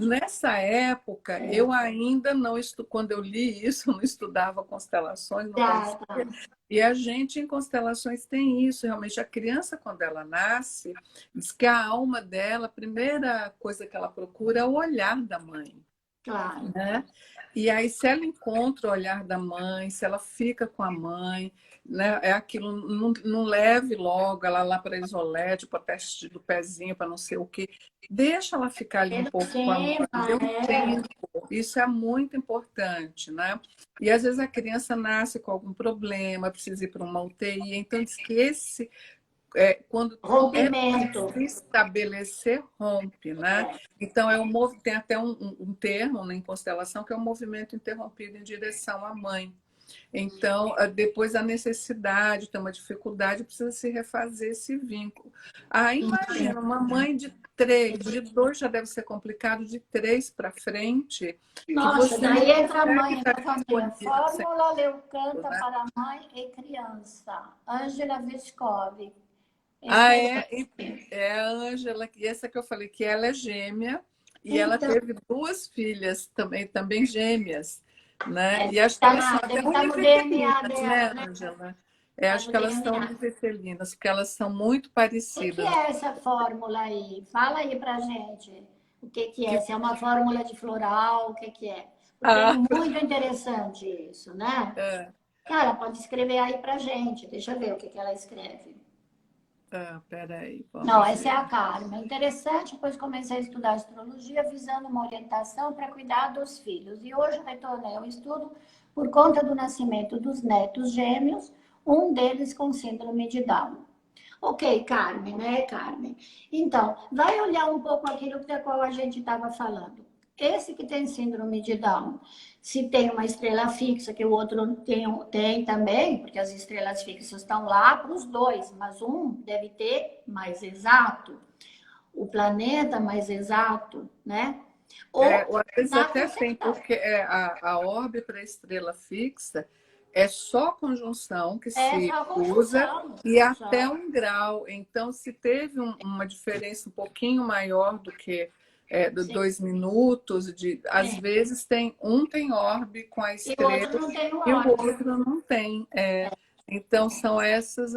[SPEAKER 2] Nessa época, eu ainda não quando eu li isso, eu não estudava constelações, não conhecia.
[SPEAKER 1] Tá, tá.
[SPEAKER 2] E a gente em constelações tem isso, realmente a criança quando ela nasce, diz que a alma dela, a primeira coisa que ela procura é o olhar da mãe,
[SPEAKER 1] Claro.
[SPEAKER 2] né? E aí, se ela encontra o olhar da mãe, se ela fica com a mãe, né? É aquilo, não leve logo ela lá para a Isolete, para teste do pezinho, para não sei o quê. Deixa ela ficar ali um
[SPEAKER 1] Pelo
[SPEAKER 2] pouco com a mãe, dê um
[SPEAKER 1] tema,
[SPEAKER 2] tempo. Isso é muito importante, né? E às vezes a criança nasce com algum problema, precisa ir para uma UTI. Então, diz que quando é para
[SPEAKER 1] rompimento.
[SPEAKER 2] se estabelecer, rompe, né? Então, tem até um termo, né, em constelação que é o movimento interrompido em direção à mãe. Então, depois a necessidade, tem uma dificuldade, precisa se refazer esse vínculo. Imagina, uma mãe de 3, de 2 já deve ser complicado, de 3 para frente, que
[SPEAKER 1] Nossa,
[SPEAKER 2] você não
[SPEAKER 1] daí entra a
[SPEAKER 2] consegue
[SPEAKER 1] mãe
[SPEAKER 2] estar
[SPEAKER 1] na família.
[SPEAKER 2] disponível
[SPEAKER 1] Fórmula Leu
[SPEAKER 2] sempre,
[SPEAKER 1] canta
[SPEAKER 2] né?
[SPEAKER 1] para mãe e criança. Ângela Vescovi.
[SPEAKER 2] Ah,
[SPEAKER 1] Excelente.
[SPEAKER 2] é a Ângela, e essa que eu falei que ela é gêmea, e ela
[SPEAKER 1] Então,
[SPEAKER 2] teve 2 filhas também gêmeas, né? E acho que
[SPEAKER 1] tá
[SPEAKER 2] elas são até
[SPEAKER 1] deve estar no DNA
[SPEAKER 2] univitelinas,
[SPEAKER 1] dela,
[SPEAKER 2] né,
[SPEAKER 1] né?
[SPEAKER 2] Ângela?
[SPEAKER 1] Tá
[SPEAKER 2] Acho
[SPEAKER 1] no
[SPEAKER 2] que elas são
[SPEAKER 1] DNA.
[SPEAKER 2] univitelinas, porque elas são muito
[SPEAKER 1] O que
[SPEAKER 2] parecidas.
[SPEAKER 1] é essa fórmula aí? Fala aí pra gente. O que é?
[SPEAKER 2] Que,
[SPEAKER 1] Se é uma fórmula de floral, o que é? Porque é
[SPEAKER 2] ah,
[SPEAKER 1] muito interessante isso, né?
[SPEAKER 2] é,
[SPEAKER 1] Cara, pode escrever aí pra gente. Deixa eu ver o que ela escreve.
[SPEAKER 2] peraí,
[SPEAKER 1] Não,
[SPEAKER 2] vamos
[SPEAKER 1] essa é
[SPEAKER 2] ver.
[SPEAKER 1] a Carmen. Interessante, pois comecei a estudar astrologia visando uma orientação para cuidar dos filhos. E hoje retornei ao estudo por conta do nascimento dos netos gêmeos, um deles com síndrome de Down. Ok, Carmen, né, Carmen? Então, vai olhar um pouco aquilo da qual a gente estava falando. Esse que tem síndrome de Down, se tem uma estrela fixa, que o outro tem também, porque as estrelas fixas estão lá para os dois, mas um deve ter mais exato, o planeta mais exato, né? Ou
[SPEAKER 2] Às vezes
[SPEAKER 1] na
[SPEAKER 2] até tem,
[SPEAKER 1] concepção.
[SPEAKER 2] porque a órbita para a estrela fixa é só conjunção que se
[SPEAKER 1] Essa é a
[SPEAKER 2] usa
[SPEAKER 1] conjunção.
[SPEAKER 2] e até
[SPEAKER 1] Só.
[SPEAKER 2] 1 grau. Então, se teve uma diferença um pouquinho maior do que
[SPEAKER 1] Sim,
[SPEAKER 2] 2 minutos, às
[SPEAKER 1] sim.
[SPEAKER 2] vezes tem orbe com a
[SPEAKER 1] E o outro
[SPEAKER 2] estrela
[SPEAKER 1] não tem o
[SPEAKER 2] e o
[SPEAKER 1] orbe.
[SPEAKER 2] outro não tem. Então, são essas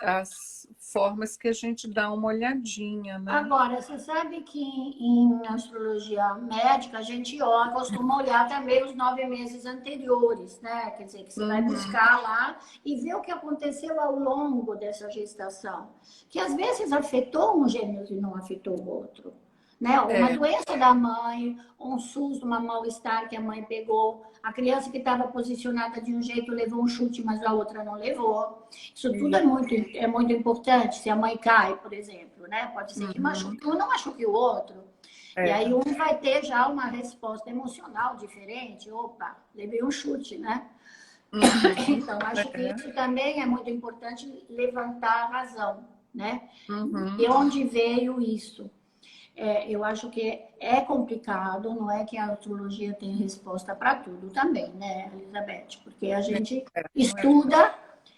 [SPEAKER 2] as formas que a gente dá uma olhadinha, né?
[SPEAKER 1] Agora, você sabe que em astrologia médica a gente costuma olhar também os 9 meses anteriores, né? Quer dizer, que você vai
[SPEAKER 2] Uhum.
[SPEAKER 1] buscar lá e ver o que aconteceu ao longo dessa gestação. Que às vezes afetou um gêmeo e não afetou o outro. Né? Uma
[SPEAKER 2] É,
[SPEAKER 1] doença da mãe, um susto, uma mal-estar que a mãe pegou, a criança que estava posicionada de um jeito levou um chute, mas a outra não levou. Isso tudo
[SPEAKER 2] e,
[SPEAKER 1] é muito importante. Se a mãe cai, por exemplo, né? Pode ser que
[SPEAKER 2] uhum.
[SPEAKER 1] machuque um, não machuque o outro. E
[SPEAKER 2] É.
[SPEAKER 1] aí um vai ter já uma resposta emocional diferente. Opa, levei um chute, né?
[SPEAKER 2] Uhum.
[SPEAKER 1] Então, acho que
[SPEAKER 2] É.
[SPEAKER 1] isso também é muito importante levantar a razão, né? De
[SPEAKER 2] Uhum.
[SPEAKER 1] onde veio isso? Eu acho que é complicado, não é que a astrologia tem resposta para tudo também, né, Elizabeth? Porque a gente
[SPEAKER 2] Não é.
[SPEAKER 1] estuda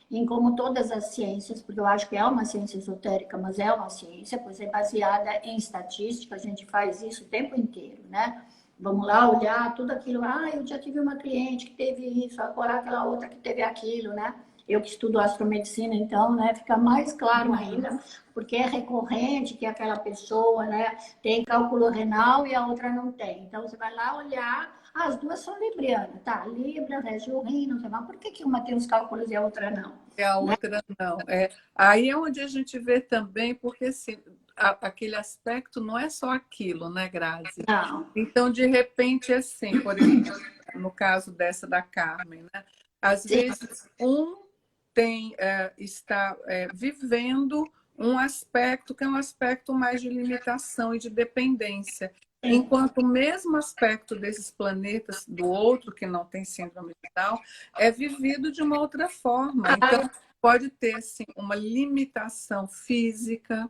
[SPEAKER 1] em como todas as ciências, porque eu acho que é uma ciência esotérica, mas é uma ciência, pois é baseada em estatística, a gente faz isso o tempo inteiro, né? Vamos lá olhar tudo aquilo. Ah, eu já tive uma cliente que teve isso, agora aquela outra que teve aquilo, né? Eu que estudo astromedicina, então, né, fica mais claro ainda, porque é recorrente que aquela pessoa, né, tem cálculo renal e a outra não tem. Então, você vai lá olhar, as duas são librianas, tá? Libra, rege o rim, não sei mais. Por que que uma tem os cálculos e a outra não?
[SPEAKER 2] E a outra não. Aí é onde a gente vê também, porque assim, aquele aspecto não é só aquilo, né, Grazi?
[SPEAKER 1] Não.
[SPEAKER 2] Então, de repente, assim, por exemplo, no caso dessa da Carmen, né? Às
[SPEAKER 1] Sim.
[SPEAKER 2] vezes está vivendo um aspecto que é um aspecto mais de limitação e de dependência. Enquanto o mesmo aspecto desses planetas do outro, que não tem síndrome de Down, é vivido de uma outra forma. Então, pode ter assim, uma limitação física,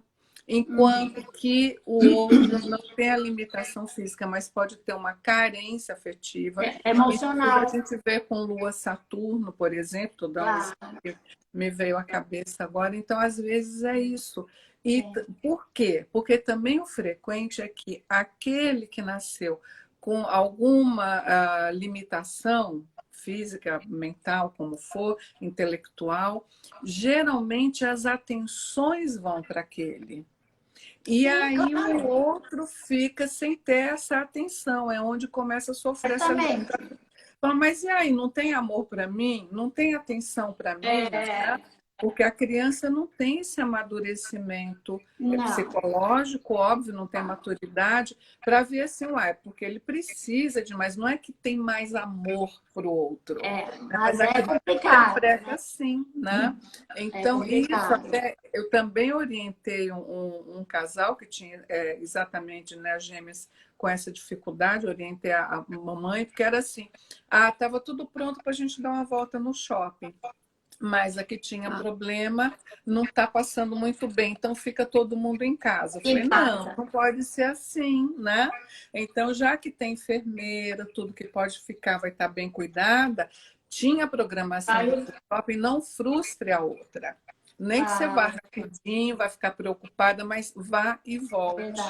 [SPEAKER 2] enquanto que o outro não tem a limitação física, mas pode ter uma carência afetiva.
[SPEAKER 1] Emocional.
[SPEAKER 2] Isso a gente vê com Lua Saturno, por exemplo, estou dando isso que me veio à cabeça agora. Então, às vezes é isso. E por quê? Porque também o frequente é que aquele que nasceu com alguma limitação física, mental, como for, intelectual, geralmente as atenções vão para aquele. E aí o outro fica sem ter essa atenção, é onde começa a sofrer essa limitação. Mas e aí, não tem amor para mim? Não tem atenção para mim? Né? Porque a criança não tem esse amadurecimento psicológico, óbvio, não tem maturidade, para ver assim, porque ele precisa de mais, não é que tem mais amor para o outro.
[SPEAKER 1] Mas é complicado.
[SPEAKER 2] É assim, né? Então, isso até, eu também orientei um casal que tinha exatamente, né, gêmeas com essa dificuldade, orientei a mamãe, porque era assim, estava tudo pronto para a gente dar uma volta no shopping. Mas a que tinha problema não está passando muito bem, então fica todo mundo em casa. Eu falei, não pode ser assim, né? Então, já que tem enfermeira, tudo que pode ficar vai estar bem cuidada, tinha programação do shopping, não frustre a outra. Nem que você vá rapidinho, vai ficar preocupada, mas vá e volte.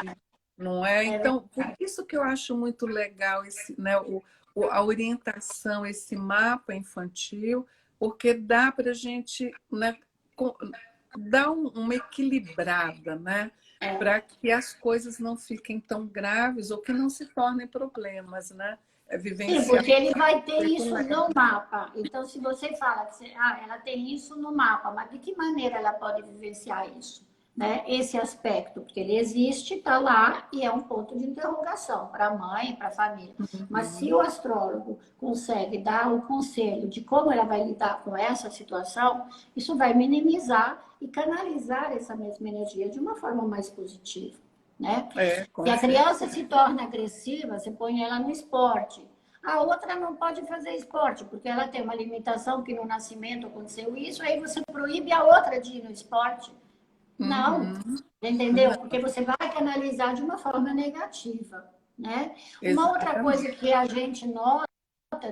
[SPEAKER 2] Não é? Então, por isso que eu acho muito legal a orientação, esse mapa infantil, porque dá para a gente, né, dar uma equilibrada, né? Para que as coisas não fiquem tão graves ou que não se tornem problemas, né?
[SPEAKER 1] Sim, porque ele vai ter isso no mapa. Então, se você fala que ela tem isso no mapa, mas de que maneira ela pode vivenciar isso? Né? Esse aspecto, porque ele existe, está lá e é um ponto de interrogação para a mãe e para a família. Mas se o astrólogo consegue dar o conselho de como ela vai lidar com essa situação, isso vai minimizar e canalizar essa mesma energia de uma forma mais positiva. Né? Se a criança se torna agressiva, você põe ela no esporte. A outra não pode fazer esporte, porque ela tem uma limitação que no nascimento aconteceu isso, aí você proíbe a outra de ir no esporte. Não, entendeu? Porque você vai canalizar de uma forma negativa, né? Uma outra coisa que a gente nota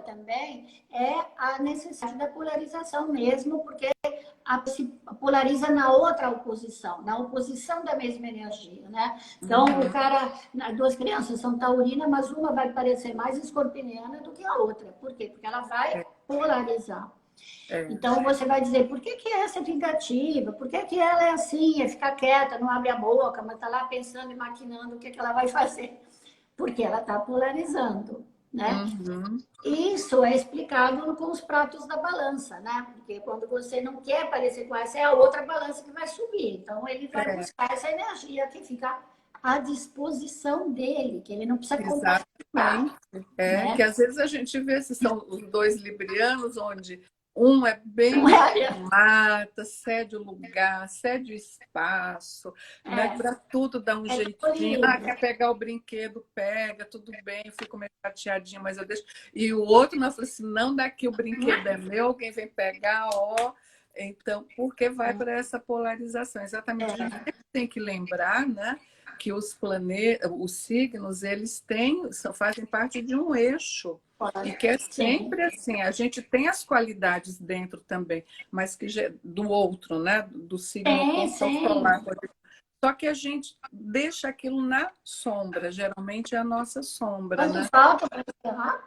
[SPEAKER 1] também é a necessidade da polarização mesmo, porque se polariza na outra oposição, na oposição da mesma energia, né? Então, as duas crianças são taurinas, mas uma vai parecer mais escorpiana do que a outra. Por quê? Porque ela vai polarizar. Então, você vai dizer, por que essa é vingativa? Por que ela é assim, é ficar quieta, não abre a boca, mas está lá pensando e maquinando o que ela vai fazer? Porque ela está polarizando, né? Isso é explicado com os pratos da balança, né? Porque quando você não quer parecer com essa, é a outra balança que vai subir. Então, ele vai buscar essa energia que fica à disposição dele, que ele não precisa compartilhar.
[SPEAKER 2] Né? Que às vezes a gente vê se são os dois librianos, onde um é bem mata, cede o lugar, cede o espaço, né? Para tudo dar um jeitinho. Quer pegar o brinquedo, pega, tudo bem, eu fico meio chateadinha, mas eu deixo. E o outro não fala assim, não, daqui o brinquedo é meu, quem vem pegar, ó. Então, porque vai para essa polarização. Exatamente, a gente tem que lembrar, né? Que os planetas, os signos, eles fazem parte de um eixo. E que é
[SPEAKER 1] Sim,
[SPEAKER 2] sempre assim, a gente tem as qualidades dentro também, mas que do outro, né? Do signo
[SPEAKER 1] sim,
[SPEAKER 2] oposto ao
[SPEAKER 1] sim.
[SPEAKER 2] solar. Só que a gente deixa aquilo na sombra, geralmente é a nossa sombra,
[SPEAKER 1] Quanto
[SPEAKER 2] né?
[SPEAKER 1] falta para encerrar?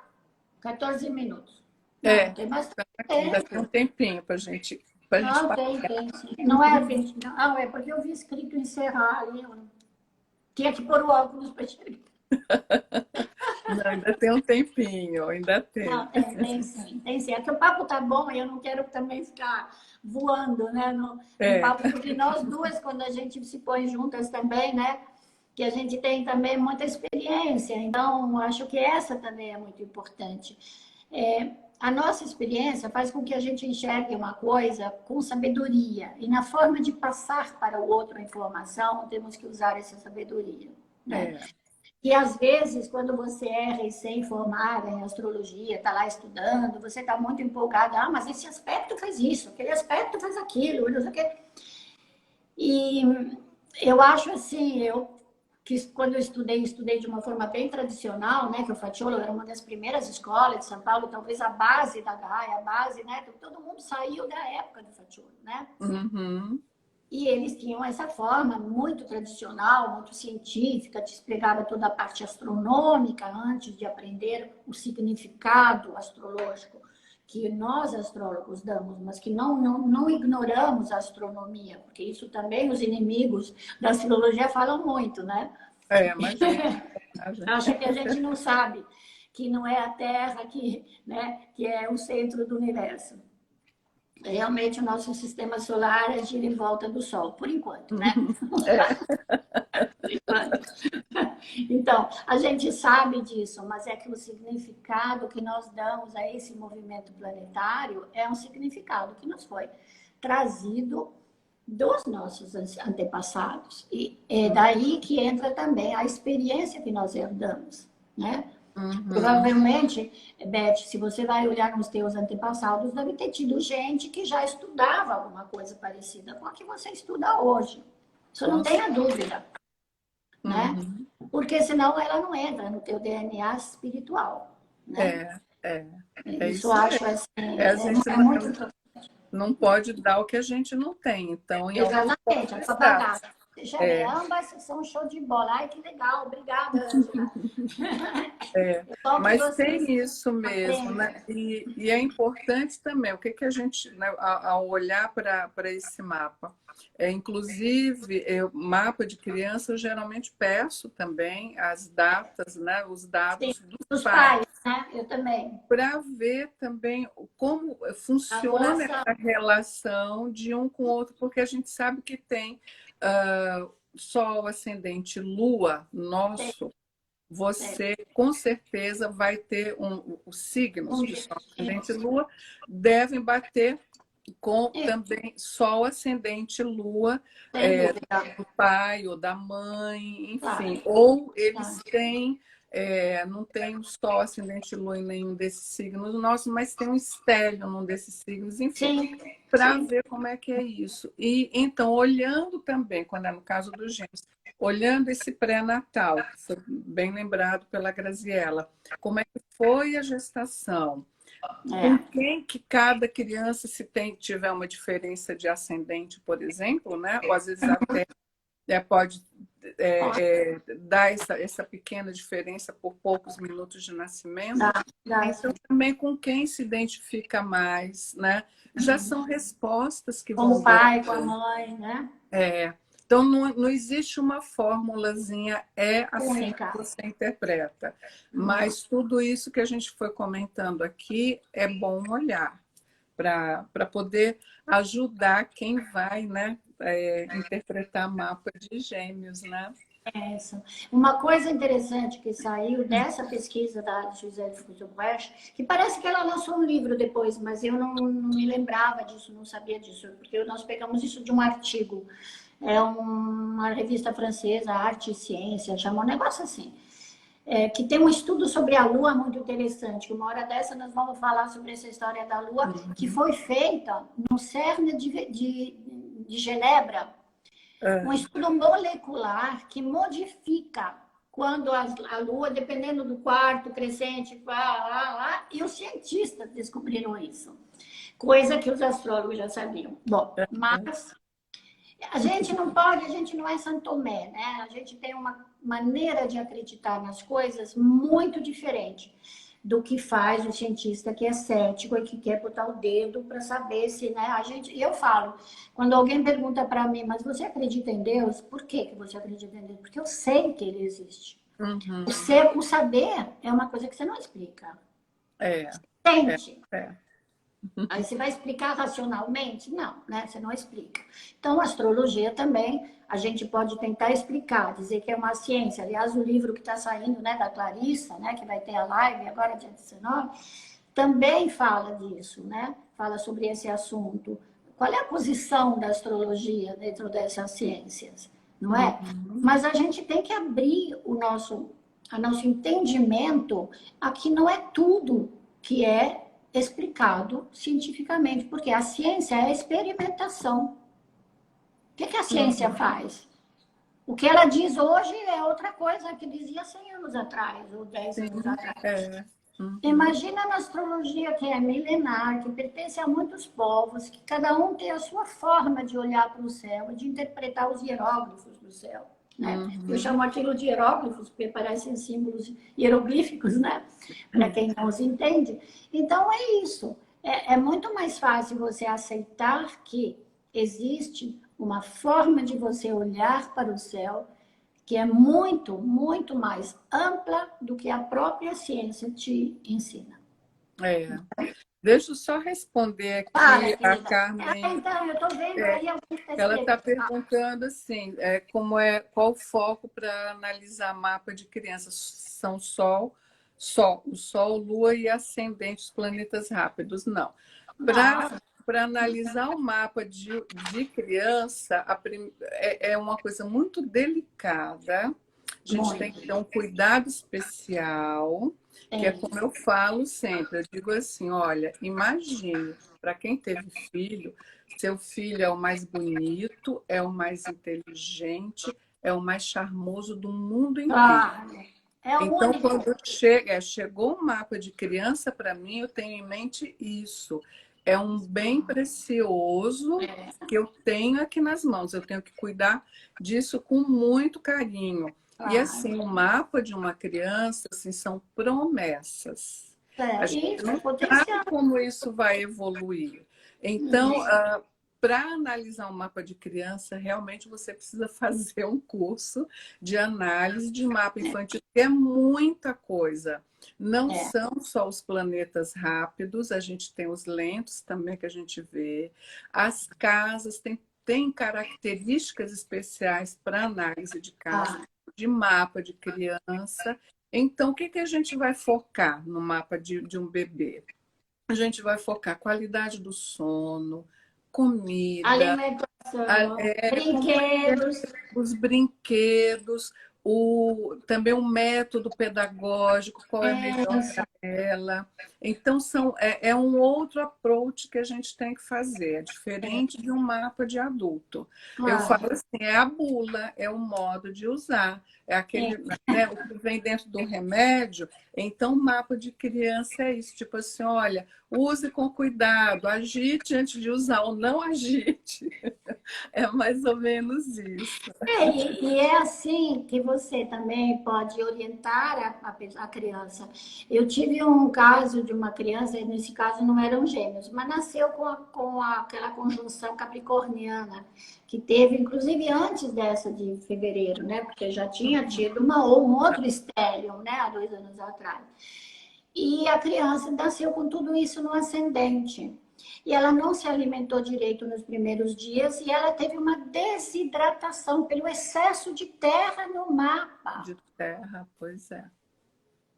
[SPEAKER 1] 14 minutos. Não,
[SPEAKER 2] É,
[SPEAKER 1] tem bastante
[SPEAKER 2] ainda tem um
[SPEAKER 1] tempo.
[SPEAKER 2] tempinho para gente
[SPEAKER 1] Não, tem, sim. Não é 20, não. Ah, é porque eu vi escrito encerrar ali. Eu tinha que pôr o óculos para enxergar.
[SPEAKER 2] Não, ainda tem um tempinho, ainda
[SPEAKER 1] Não,
[SPEAKER 2] tem.
[SPEAKER 1] tem sim, tem sim. É que o papo tá bom e eu não quero também ficar voando, né, no
[SPEAKER 2] É,
[SPEAKER 1] papo, porque nós duas, quando a gente se põe juntas também, né, que a gente tem também muita experiência, então acho que essa também é muito importante. A nossa experiência faz com que a gente enxergue uma coisa com sabedoria, e na forma de passar para o outro a informação, temos que usar essa sabedoria, né?
[SPEAKER 2] é.
[SPEAKER 1] E às vezes, quando você é recém-formada em astrologia, está lá estudando, você está muito empolgada, ah, mas esse aspecto faz isso, aquele aspecto faz aquilo, não sei o quê. E eu acho assim, eu que quando eu estudei de uma forma bem tradicional, né, que o Facciolo era uma das primeiras escolas de São Paulo, talvez a base da Gaia, a base, né, todo mundo saiu da época do Facciolo, né?
[SPEAKER 2] Uhum.
[SPEAKER 1] E eles tinham essa forma muito tradicional, muito científica, te explicava toda a parte astronômica antes de aprender o significado astrológico que nós astrólogos damos, mas que não ignoramos a astronomia, porque isso também os inimigos da astrologia falam muito, né?
[SPEAKER 2] É, imagina.
[SPEAKER 1] Acha que a gente não sabe que não é a Terra que é o centro do universo. Realmente o nosso sistema solar gira em volta do Sol, por enquanto, né?
[SPEAKER 2] É,
[SPEAKER 1] Por enquanto. Então, a gente sabe disso, mas é que o significado que nós damos a esse movimento planetário é um significado que nos foi trazido dos nossos antepassados. E é daí que entra também a experiência que nós herdamos, né?
[SPEAKER 2] uhum.
[SPEAKER 1] Provavelmente, Beth, se você vai olhar nos teus antepassados, deve ter tido gente que já estudava alguma coisa parecida com a que você estuda hoje. Isso não
[SPEAKER 2] Com
[SPEAKER 1] tenha dúvida, né?
[SPEAKER 2] Uhum.
[SPEAKER 1] Porque senão ela não entra no teu DNA espiritual, né?
[SPEAKER 2] É, é, é
[SPEAKER 1] Isso eu
[SPEAKER 2] isso
[SPEAKER 1] acho
[SPEAKER 2] mesmo.
[SPEAKER 1] assim,
[SPEAKER 2] É, a gente
[SPEAKER 1] é muito
[SPEAKER 2] não pode dar o que a gente não tem. Então, em algum
[SPEAKER 1] exatamente,
[SPEAKER 2] ponto
[SPEAKER 1] a
[SPEAKER 2] está.
[SPEAKER 1] papagaia. Deixa eu ver,
[SPEAKER 2] É,
[SPEAKER 1] ambas são show de bola. Ai, que legal, obrigada, Angela.
[SPEAKER 2] é.
[SPEAKER 1] É bom que
[SPEAKER 2] Mas
[SPEAKER 1] vocês
[SPEAKER 2] tem isso mesmo, né?
[SPEAKER 1] aprendam.
[SPEAKER 2] E é importante também, o que, que a gente, né, ao olhar para esse mapa, inclusive, mapa de criança, eu geralmente peço também as datas, né, os
[SPEAKER 1] Sim,
[SPEAKER 2] dados dos
[SPEAKER 1] os
[SPEAKER 2] pais,
[SPEAKER 1] pais, né? Eu também.
[SPEAKER 2] para ver também como
[SPEAKER 1] A
[SPEAKER 2] funciona
[SPEAKER 1] relação.
[SPEAKER 2] essa relação de um com o outro, porque a gente sabe que tem Sol, ascendente, Lua
[SPEAKER 1] Tem,
[SPEAKER 2] nosso,
[SPEAKER 1] tem.
[SPEAKER 2] você com certeza vai ter os signos
[SPEAKER 1] Um
[SPEAKER 2] de
[SPEAKER 1] dia.
[SPEAKER 2] Sol, ascendente, e Lua devem bater com também Sol, ascendente, Lua,
[SPEAKER 1] Sem
[SPEAKER 2] do
[SPEAKER 1] dúvida.
[SPEAKER 2] pai ou da mãe,
[SPEAKER 1] Claro,
[SPEAKER 2] enfim. Ou eles
[SPEAKER 1] claro.
[SPEAKER 2] têm, não tem o Sol, ascendente, Lua em nenhum desses signos nossos, mas tem um estélio num desses signos, enfim,
[SPEAKER 1] Sim,
[SPEAKER 2] para
[SPEAKER 1] sim.
[SPEAKER 2] ver como é que é isso. E então, olhando também, quando é no caso dos gêmeos, olhando esse pré-natal, que foi bem lembrado pela Graziella, como é que foi a gestação? Com
[SPEAKER 1] É.
[SPEAKER 2] quem que cada criança, se tiver uma diferença de ascendente, por exemplo, né? Ou às vezes até pode dar essa pequena diferença por poucos minutos de nascimento.
[SPEAKER 1] Dá, dá,
[SPEAKER 2] Então,
[SPEAKER 1] sim.
[SPEAKER 2] também com quem se identifica mais, né? Já são respostas que
[SPEAKER 1] Com
[SPEAKER 2] vão
[SPEAKER 1] o
[SPEAKER 2] dando.
[SPEAKER 1] pai, com a mãe, né?
[SPEAKER 2] Então, não existe uma formulazinha, é assim que
[SPEAKER 1] Única.
[SPEAKER 2] você interpreta.
[SPEAKER 1] Não.
[SPEAKER 2] Mas tudo isso que a gente foi comentando aqui é bom olhar para poder ajudar quem vai, né, interpretar mapa de gêmeos, né?
[SPEAKER 1] É isso. Uma coisa interessante que saiu dessa pesquisa da Gisele Fusobrecht, que parece que ela lançou um livro depois, mas eu não me lembrava disso, não sabia disso, porque nós pegamos isso de um artigo. É uma revista francesa, Arte e Ciência, chama um negócio assim. Que tem um estudo sobre a Lua muito interessante. Uma hora dessa nós vamos falar sobre essa história da Lua, que foi feita no CERN de Genebra, um
[SPEAKER 2] Ah,
[SPEAKER 1] estudo molecular que modifica quando a Lua, dependendo do quarto crescente, e os cientistas descobriram isso. Coisa que os astrólogos já sabiam. Bom, mas a gente não pode, a gente não é São Tomé, né? A gente tem uma maneira de acreditar nas coisas muito diferente do que faz o cientista que é cético e que quer botar o dedo para saber se, né? Eu falo, quando alguém pergunta para mim, mas você acredita em Deus? Por que você acredita em Deus? Porque eu sei que ele existe.
[SPEAKER 2] Uhum.
[SPEAKER 1] O saber é uma coisa que você não explica.
[SPEAKER 2] É.
[SPEAKER 1] Sente. Aí você vai explicar racionalmente? Não, né? Você não explica. Então, a astrologia também, a gente pode tentar explicar, dizer que é uma ciência. Aliás, o livro que está saindo, né, da Clarissa, né, que vai ter a live agora, dia 19, também fala disso, né? Fala sobre esse assunto. Qual é a posição da astrologia dentro dessas ciências, não é? Mas a gente tem que abrir o nosso entendimento a que não é tudo que é explicado cientificamente, porque a ciência é a experimentação. O que a ciência faz? O que ela diz hoje é outra coisa que dizia 100 anos atrás, ou 10 anos atrás. Imagina na astrologia que é milenar, que pertence a muitos povos, que cada um tem a sua forma de olhar para o céu e de interpretar os hieróglifos do céu. Né? Eu chamo aquilo de hieróglifos, porque parecem símbolos hieroglíficos, né? Para quem não os entende. Então, é isso. É muito mais fácil você aceitar que existe uma forma de você olhar para o céu que é muito, muito mais ampla do que a própria ciência te ensina.
[SPEAKER 2] Deixa eu só responder aqui a Carmen.
[SPEAKER 1] Então, eu estou vendo aí alguém que
[SPEAKER 2] ela está perguntando assim, qual o foco para analisar mapa de crianças? São o Sol, Lua e ascendente, os planetas rápidos? Não. Para analisar o mapa de criança, é uma coisa muito delicada. A gente tem que ter um cuidado especial, que é como eu falo sempre. Eu digo assim, olha, imagine, para quem teve filho, seu filho é o mais bonito, é o mais inteligente, é o mais charmoso do mundo inteiro. Então, quando chegou o mapa de criança, para mim, eu tenho em mente isso. É um bem precioso que eu tenho aqui nas mãos. Eu tenho que cuidar disso com muito carinho. E assim, o mapa de uma criança assim, são promessas. A gente não sabe como isso vai evoluir. Então, para analisar um mapa de criança, realmente você precisa fazer um curso de análise de mapa infantil, que é muita coisa. Não são só os planetas rápidos, a gente tem os lentos também que a gente vê. As casas têm características especiais para análise de casa, de mapa de criança. Então, o que a gente vai focar no mapa de um bebê? A gente vai focar qualidade do sono, comida,
[SPEAKER 1] alimentação, brinquedos.
[SPEAKER 2] Os brinquedos, também o método pedagógico, qual é melhor para ela. Então, é um outro approach que a gente tem que fazer, é diferente de um mapa de adulto. Eu falo assim, é a bula, é o modo de usar, é aquele, né, o que vem dentro do remédio. Então, o mapa de criança é isso, tipo assim, olha, use com cuidado, agite antes de usar ou não agite. É mais ou menos isso.
[SPEAKER 1] E é assim que você também pode orientar a criança. Eu tive um caso de uma criança, nesse caso não eram gêmeos, mas nasceu com aquela conjunção capricorniana, que teve, inclusive, antes dessa de fevereiro, né? Porque já tinha tido um outro estélio, né? Há 2 anos atrás. E a criança nasceu com tudo isso no ascendente. E ela não se alimentou direito nos primeiros dias e ela teve uma desidratação pelo excesso de terra no mapa.
[SPEAKER 2] De terra, pois é.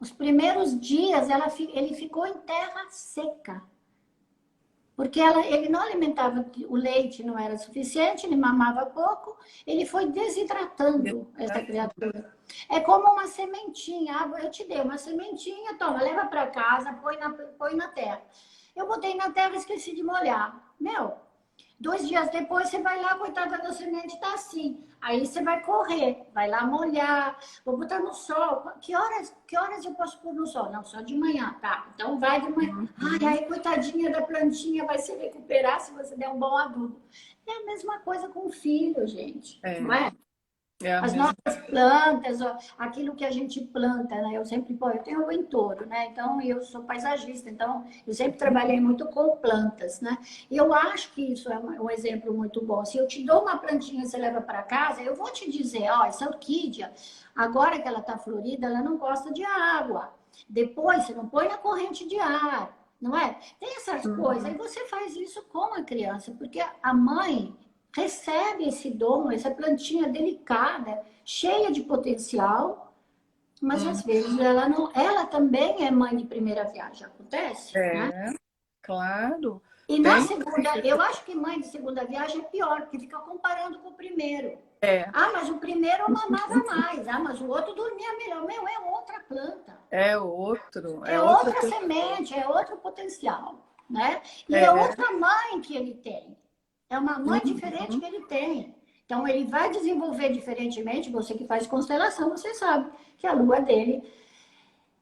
[SPEAKER 1] Os primeiros dias ele ficou em terra seca. Porque ele não alimentava, o leite não era suficiente, ele mamava pouco, ele foi desidratando essa criatura. É como uma sementinha. Eu te dei uma sementinha, toma, leva para casa, põe na terra. Eu botei na terra e esqueci de molhar. 2 dias depois você vai lá, coitada da semente está assim. Aí você vai correr, vai lá molhar, vou botar no sol. Que horas eu posso pôr no sol? Não, só de manhã, tá? Então vai de manhã. Ai, aí, coitadinha da plantinha vai se recuperar se você der um bom adubo. É a mesma coisa com o filho, gente, não é?
[SPEAKER 2] É a
[SPEAKER 1] As
[SPEAKER 2] mesma.
[SPEAKER 1] nossas plantas, ó, aquilo que a gente planta, né? Eu sempre, pô, eu tenho o entorno, né? Então, eu sou paisagista, então eu sempre trabalhei muito com plantas, né? E eu acho que isso é um exemplo muito bom. Se eu te dou uma plantinha e você leva para casa, eu vou te dizer, ó, essa orquídea, agora que ela está florida, ela não gosta de água. Depois, você não põe na corrente de ar, não é? Tem essas coisas. Aí você faz isso com a criança, porque a mãe recebe esse dom, essa plantinha delicada, cheia de potencial, mas às vezes ela não, ela também é mãe de primeira viagem, acontece, né?
[SPEAKER 2] É, claro.
[SPEAKER 1] E na
[SPEAKER 2] Tem.
[SPEAKER 1] segunda, eu acho que mãe de segunda viagem é pior, porque fica comparando com o primeiro.
[SPEAKER 2] É,
[SPEAKER 1] Ah, mas o primeiro eu mamava mais. Ah, mas o outro dormia melhor. Meu, é outra planta.
[SPEAKER 2] é
[SPEAKER 1] É
[SPEAKER 2] outra
[SPEAKER 1] outra
[SPEAKER 2] pessoa.
[SPEAKER 1] semente, é outro potencial, né? E é
[SPEAKER 2] É.
[SPEAKER 1] outra mãe que ele tem. É uma mãe diferente
[SPEAKER 2] Uhum.
[SPEAKER 1] que ele tem. Então, ele vai desenvolver diferentemente. Você que faz constelação, você sabe que a lua dele...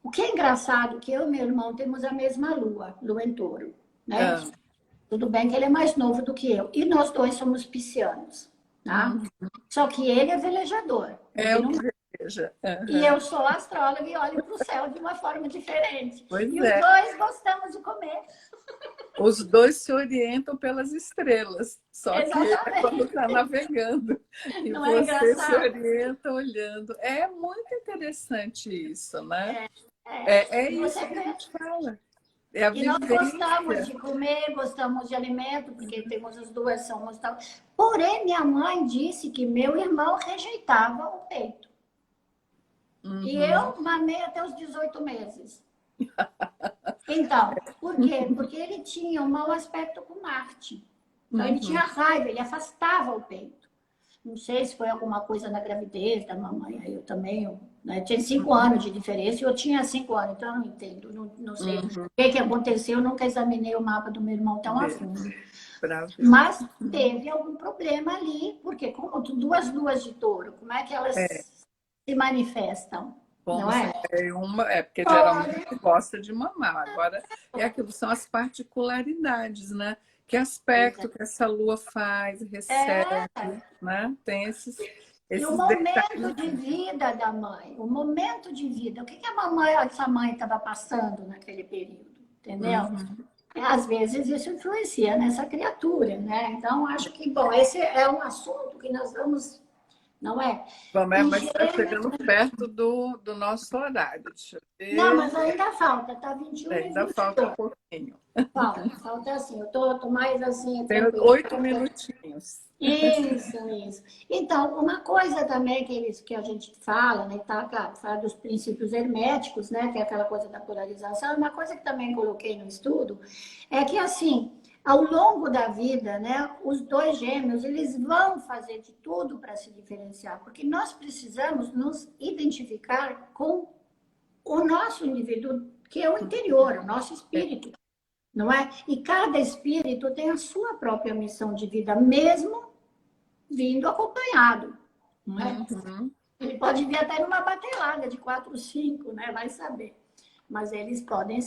[SPEAKER 1] O que é engraçado, que eu e meu irmão temos a mesma lua em touro, né?
[SPEAKER 2] Ah,
[SPEAKER 1] Tudo bem que ele é mais novo do que eu. E nós dois somos piscianos, tá?
[SPEAKER 2] uhum.
[SPEAKER 1] Só que ele é velejador.
[SPEAKER 2] É
[SPEAKER 1] Ele
[SPEAKER 2] o
[SPEAKER 1] não...
[SPEAKER 2] que veja.
[SPEAKER 1] E
[SPEAKER 2] Aham.
[SPEAKER 1] eu sou astróloga e olho para o céu de uma forma diferente.
[SPEAKER 2] Pois
[SPEAKER 1] E os
[SPEAKER 2] é.
[SPEAKER 1] dois gostamos de comer.
[SPEAKER 2] Os dois se orientam pelas estrelas, só que ele é quando
[SPEAKER 1] Exatamente.
[SPEAKER 2] está navegando e
[SPEAKER 1] Não é
[SPEAKER 2] você se
[SPEAKER 1] engraçado?
[SPEAKER 2] orienta olhando. É muito interessante isso, né?
[SPEAKER 1] É.
[SPEAKER 2] É
[SPEAKER 1] E
[SPEAKER 2] isso
[SPEAKER 1] você
[SPEAKER 2] que a
[SPEAKER 1] vê.
[SPEAKER 2] gente fala. É a
[SPEAKER 1] E nós gostamos
[SPEAKER 2] vivência.
[SPEAKER 1] de comer, gostamos de alimento, porque temos as duas, somos tal. Porém, minha mãe disse que meu irmão rejeitava o peito. E
[SPEAKER 2] Uhum.
[SPEAKER 1] eu mamei até os 18 meses. Então, por quê? Porque ele tinha um mau aspecto com Marte. Então, ele tinha
[SPEAKER 2] Uhum.
[SPEAKER 1] raiva, ele afastava o peito. Não sei se foi alguma coisa na gravidez da mamãe, aí eu também, né, tinha 5 anos de diferença e eu tinha 5 anos, então eu não entendo, não sei o
[SPEAKER 2] Uhum.
[SPEAKER 1] que aconteceu, eu nunca examinei o mapa do meu irmão tão a fundo.
[SPEAKER 2] Para ver.
[SPEAKER 1] Mas teve algum problema ali, porque como duas luas de touro, como é que
[SPEAKER 2] É,
[SPEAKER 1] elas se manifestam? Não
[SPEAKER 2] como se
[SPEAKER 1] é?
[SPEAKER 2] é uma, é porque geralmente
[SPEAKER 1] Olha,
[SPEAKER 2] gosta de mamar. Agora, é aquilo, são as particularidades, né? Que aspecto que essa lua faz, recebe, né? Tem
[SPEAKER 1] e o
[SPEAKER 2] esses
[SPEAKER 1] momento de
[SPEAKER 2] detalhes.
[SPEAKER 1] vida da mãe, o momento de vida, o que a mamãe, essa mãe estava passando naquele período, entendeu?
[SPEAKER 2] Uhum.
[SPEAKER 1] Às vezes isso influencia nessa criatura, né? Então, acho que, bom, esse é um assunto que nós vamos, não é?
[SPEAKER 2] Bom,
[SPEAKER 1] E
[SPEAKER 2] mas está
[SPEAKER 1] gêmeos,
[SPEAKER 2] chegando perto do nosso horário. Deixa eu
[SPEAKER 1] não,
[SPEAKER 2] ver.
[SPEAKER 1] mas ainda falta, tá 21 e
[SPEAKER 2] Ainda falta um
[SPEAKER 1] 22.
[SPEAKER 2] pouquinho.
[SPEAKER 1] Falta assim, eu tô mais assim,
[SPEAKER 2] Tem
[SPEAKER 1] tranquila.
[SPEAKER 2] 8 minutinhos.
[SPEAKER 1] Isso. Então, uma coisa também que a gente fala, né, tá, claro, fala dos princípios herméticos, né, que é aquela coisa da polarização, uma coisa que também coloquei no estudo, é que, assim, ao longo da vida, né, os dois gêmeos, eles vão fazer de tudo para se diferenciar, porque nós precisamos nos identificar com o nosso indivíduo, que é o interior, o nosso espírito, não é? E cada espírito tem a sua própria missão de vida, mesmo vindo acompanhado, não é?
[SPEAKER 2] Uhum.
[SPEAKER 1] Ele pode vir até numa batelada de 4, 5, né? Vai saber. Mas eles podem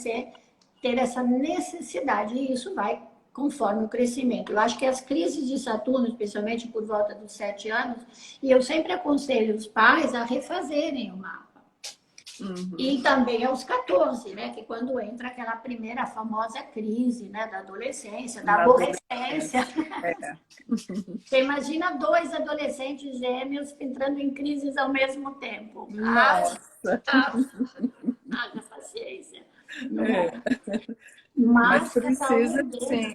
[SPEAKER 1] ter essa necessidade, e isso vai conforme o crescimento. Eu acho que as crises de Saturno, especialmente por volta dos 7 anos, e eu sempre aconselho os pais a refazerem o mapa.
[SPEAKER 2] Uhum.
[SPEAKER 1] E também aos 14, né? Que quando entra aquela primeira famosa crise, né? Da adolescência, da
[SPEAKER 2] Na
[SPEAKER 1] aborrecência.
[SPEAKER 2] adolescência. É.
[SPEAKER 1] Você imagina 2 adolescentes gêmeos entrando em crises ao mesmo tempo.
[SPEAKER 2] Nossa.
[SPEAKER 1] Haja paciência. Não é?
[SPEAKER 2] É. Mas
[SPEAKER 1] Mas cada
[SPEAKER 2] precisa,
[SPEAKER 1] um deles.
[SPEAKER 2] sim.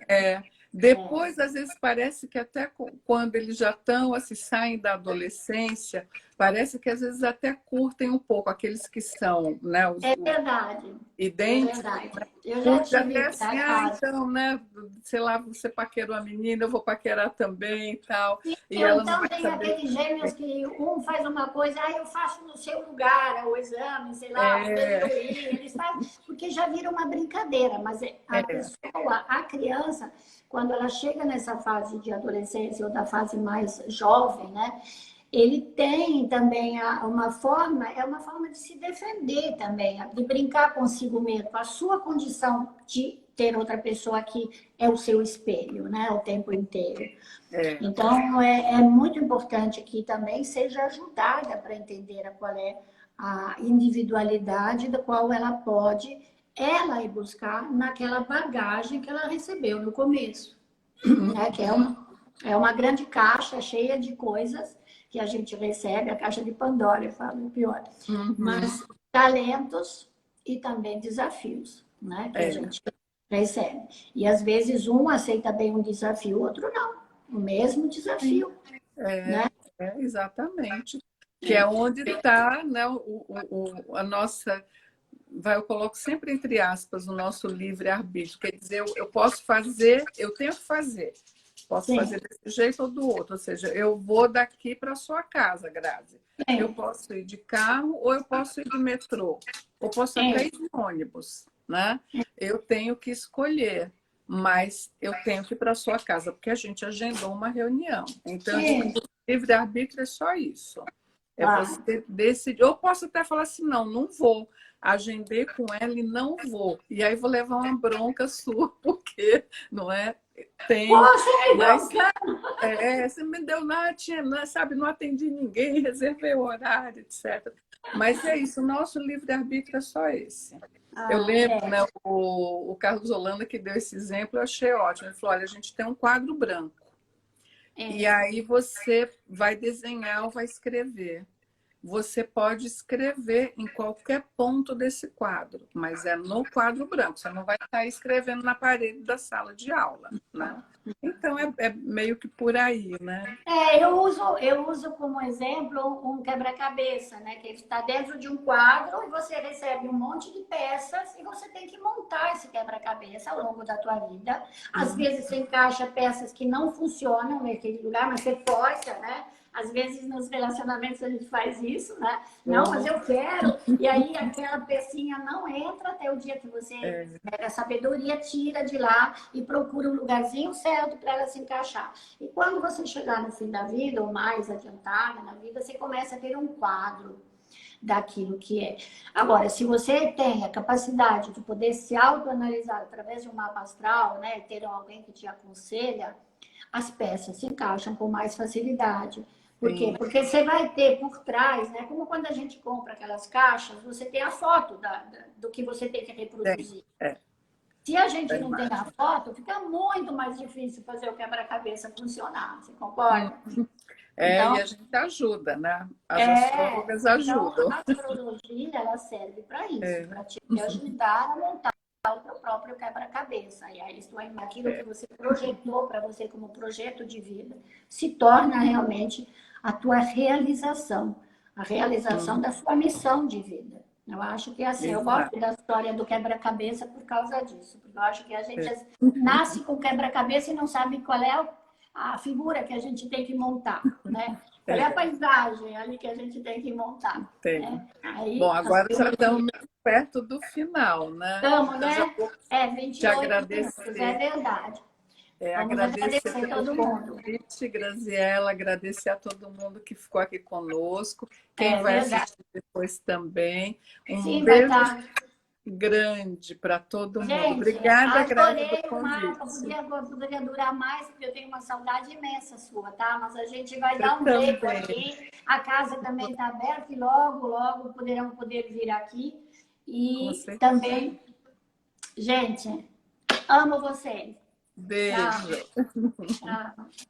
[SPEAKER 2] Depois, às vezes, parece que até quando eles já estão, assim, saem da adolescência, parece que às vezes até curtem um pouco aqueles que são, né,
[SPEAKER 1] É verdade. É
[SPEAKER 2] idênticos,
[SPEAKER 1] verdade.
[SPEAKER 2] né?
[SPEAKER 1] Eu já
[SPEAKER 2] Curte
[SPEAKER 1] tive
[SPEAKER 2] até assim,
[SPEAKER 1] casos.
[SPEAKER 2] então, né, sei lá, você paquerou a menina, eu vou paquerar também e tal, e
[SPEAKER 1] Ou
[SPEAKER 2] ela não
[SPEAKER 1] então
[SPEAKER 2] vai
[SPEAKER 1] tem
[SPEAKER 2] saber.
[SPEAKER 1] aqueles gêmeos que um faz uma coisa, eu faço no seu lugar o exame, sei lá, em vez de
[SPEAKER 2] É,
[SPEAKER 1] eu ir, eles fazem, porque já vira uma brincadeira, mas a
[SPEAKER 2] é,
[SPEAKER 1] pessoa, a criança, quando ela chega nessa fase de adolescência ou da fase mais jovem, né, ele tem também é uma forma de se defender também, de brincar consigo mesmo, com a sua condição de ter outra pessoa que é o seu espelho, né, o tempo inteiro.
[SPEAKER 2] é.
[SPEAKER 1] Então, é muito importante que também seja ajudada para entender qual é a individualidade da qual ela pode ela ir buscar naquela bagagem que ela recebeu no começo, né? Que é uma grande caixa cheia de coisas que a gente recebe, a caixa de Pandora, eu falo o pior,
[SPEAKER 2] Uhum,
[SPEAKER 1] mas talentos e também desafios, né? Que a
[SPEAKER 2] é,
[SPEAKER 1] gente recebe. E às vezes um aceita bem um desafio, o outro não. O mesmo
[SPEAKER 2] sim,
[SPEAKER 1] desafio,
[SPEAKER 2] é,
[SPEAKER 1] né?
[SPEAKER 2] exatamente. Que é onde está, né, a nossa, eu coloco sempre entre aspas, o nosso livre-arbítrio. Quer dizer, eu posso fazer, eu tenho que fazer. Posso
[SPEAKER 1] Sim,
[SPEAKER 2] fazer desse jeito ou do outro. Ou seja, eu vou daqui para a sua casa, Grazi. Eu
[SPEAKER 1] sim,
[SPEAKER 2] posso ir de carro ou eu posso ir de metrô. Ou posso até
[SPEAKER 1] sim,
[SPEAKER 2] ir de ônibus, né? Eu tenho que escolher, mas eu tenho que ir para a sua casa, porque a gente agendou uma reunião. Então, eu digo
[SPEAKER 1] sim,
[SPEAKER 2] que o livre-arbítrio é só isso. É
[SPEAKER 1] claro.
[SPEAKER 2] você decidir. Eu posso até falar assim, não, não vou. Agendei com ela e não vou. E aí vou levar uma bronca sua, porque não é? Tem.
[SPEAKER 1] Você me
[SPEAKER 2] E aí
[SPEAKER 1] broncando.
[SPEAKER 2] você me deu nada, tinha, sabe, não atendi ninguém, reservei o horário, etc. Mas é isso, o nosso livre-arbítrio é só esse. Eu
[SPEAKER 1] Ah,
[SPEAKER 2] lembro,
[SPEAKER 1] é,
[SPEAKER 2] né, o Carlos Holanda que deu esse exemplo, eu achei ótimo. Ele falou: olha, a gente tem um quadro branco. E
[SPEAKER 1] é.
[SPEAKER 2] aí você vai desenhar ou vai escrever. Você pode escrever em qualquer ponto desse quadro, mas é no quadro branco. Você não vai estar escrevendo na parede da sala de aula, né? Então é meio que por aí, né?
[SPEAKER 1] Eu uso como exemplo um quebra-cabeça, né? Que ele está dentro de um quadro e você recebe um monte de peças e você tem que montar esse quebra-cabeça ao longo da tua vida. Às
[SPEAKER 2] Uhum.
[SPEAKER 1] vezes você encaixa peças que não funcionam naquele lugar, mas você força, né? Às vezes nos relacionamentos a gente faz isso, né? Não, mas eu quero. E aí aquela pecinha não entra até o dia que você
[SPEAKER 2] É,
[SPEAKER 1] pega a sabedoria, tira de lá e procura um lugarzinho certo para ela se encaixar. E quando você chegar no fim da vida, ou mais adiantada na vida, você começa a ter um quadro daquilo que é. Agora, se você tem a capacidade de poder se autoanalisar através de um mapa astral, né, ter alguém que te aconselha, as peças se encaixam com mais facilidade. Por quê?
[SPEAKER 2] sim,
[SPEAKER 1] Porque você vai ter por trás, né? Como quando a gente compra aquelas caixas, você tem a foto do que você tem que
[SPEAKER 2] tem.
[SPEAKER 1] reproduzir.
[SPEAKER 2] É,
[SPEAKER 1] Se a gente
[SPEAKER 2] é
[SPEAKER 1] não tem
[SPEAKER 2] mais.
[SPEAKER 1] a foto, fica muito mais difícil fazer o quebra-cabeça funcionar. Você
[SPEAKER 2] Hum.
[SPEAKER 1] concorda?
[SPEAKER 2] E
[SPEAKER 1] Então,
[SPEAKER 2] a gente ajuda, né? As astrólogas
[SPEAKER 1] então
[SPEAKER 2] ajudam.
[SPEAKER 1] a astrologia ela serve para isso,
[SPEAKER 2] É,
[SPEAKER 1] para te ajudar a montar o teu próprio quebra-cabeça. E aí, isso é aquilo que
[SPEAKER 2] é,
[SPEAKER 1] você projetou para você como projeto de vida, se torna realmente a tua realização, a realização
[SPEAKER 2] hum,
[SPEAKER 1] da sua missão de vida. Eu acho que é assim, eu
[SPEAKER 2] exato.
[SPEAKER 1] gosto da história do quebra-cabeça por causa disso, porque eu acho que a gente
[SPEAKER 2] É,
[SPEAKER 1] nasce com quebra-cabeça e não sabe qual é a figura que a gente tem que montar, né? Qual é a
[SPEAKER 2] é,
[SPEAKER 1] paisagem ali que a gente tem que montar,
[SPEAKER 2] tem.
[SPEAKER 1] né?
[SPEAKER 2] Bom,
[SPEAKER 1] Aí,
[SPEAKER 2] agora já
[SPEAKER 1] astrologia.
[SPEAKER 2] estamos perto do final, né?
[SPEAKER 1] Estamos,
[SPEAKER 2] Então já
[SPEAKER 1] né?
[SPEAKER 2] vou
[SPEAKER 1] É,
[SPEAKER 2] te
[SPEAKER 1] 28 minutos, é
[SPEAKER 2] agradecer.
[SPEAKER 1] verdade. Vamos
[SPEAKER 2] Agradecer
[SPEAKER 1] agradecer
[SPEAKER 2] pelo
[SPEAKER 1] todo mundo.
[SPEAKER 2] convite, Graziela, agradecer a todo mundo que ficou aqui conosco, quem
[SPEAKER 1] É
[SPEAKER 2] vai
[SPEAKER 1] verdade.
[SPEAKER 2] assistir depois também. Um
[SPEAKER 1] Sim, vai
[SPEAKER 2] beijo
[SPEAKER 1] estar.
[SPEAKER 2] grande para todo mundo.
[SPEAKER 1] Gente,
[SPEAKER 2] Obrigada, Grazi, do
[SPEAKER 1] adorei o mapa.
[SPEAKER 2] convite.
[SPEAKER 1] Poderia durar mais, porque eu tenho uma saudade imensa sua, tá? Mas a gente vai
[SPEAKER 2] Eu
[SPEAKER 1] dar um jeito
[SPEAKER 2] também,
[SPEAKER 1] aqui. A casa também está aberta e logo, logo poderão poder vir aqui.
[SPEAKER 2] com
[SPEAKER 1] E
[SPEAKER 2] certeza.
[SPEAKER 1] também, gente, amo vocês. Tchau.
[SPEAKER 2] Beijo.
[SPEAKER 1] Tchau.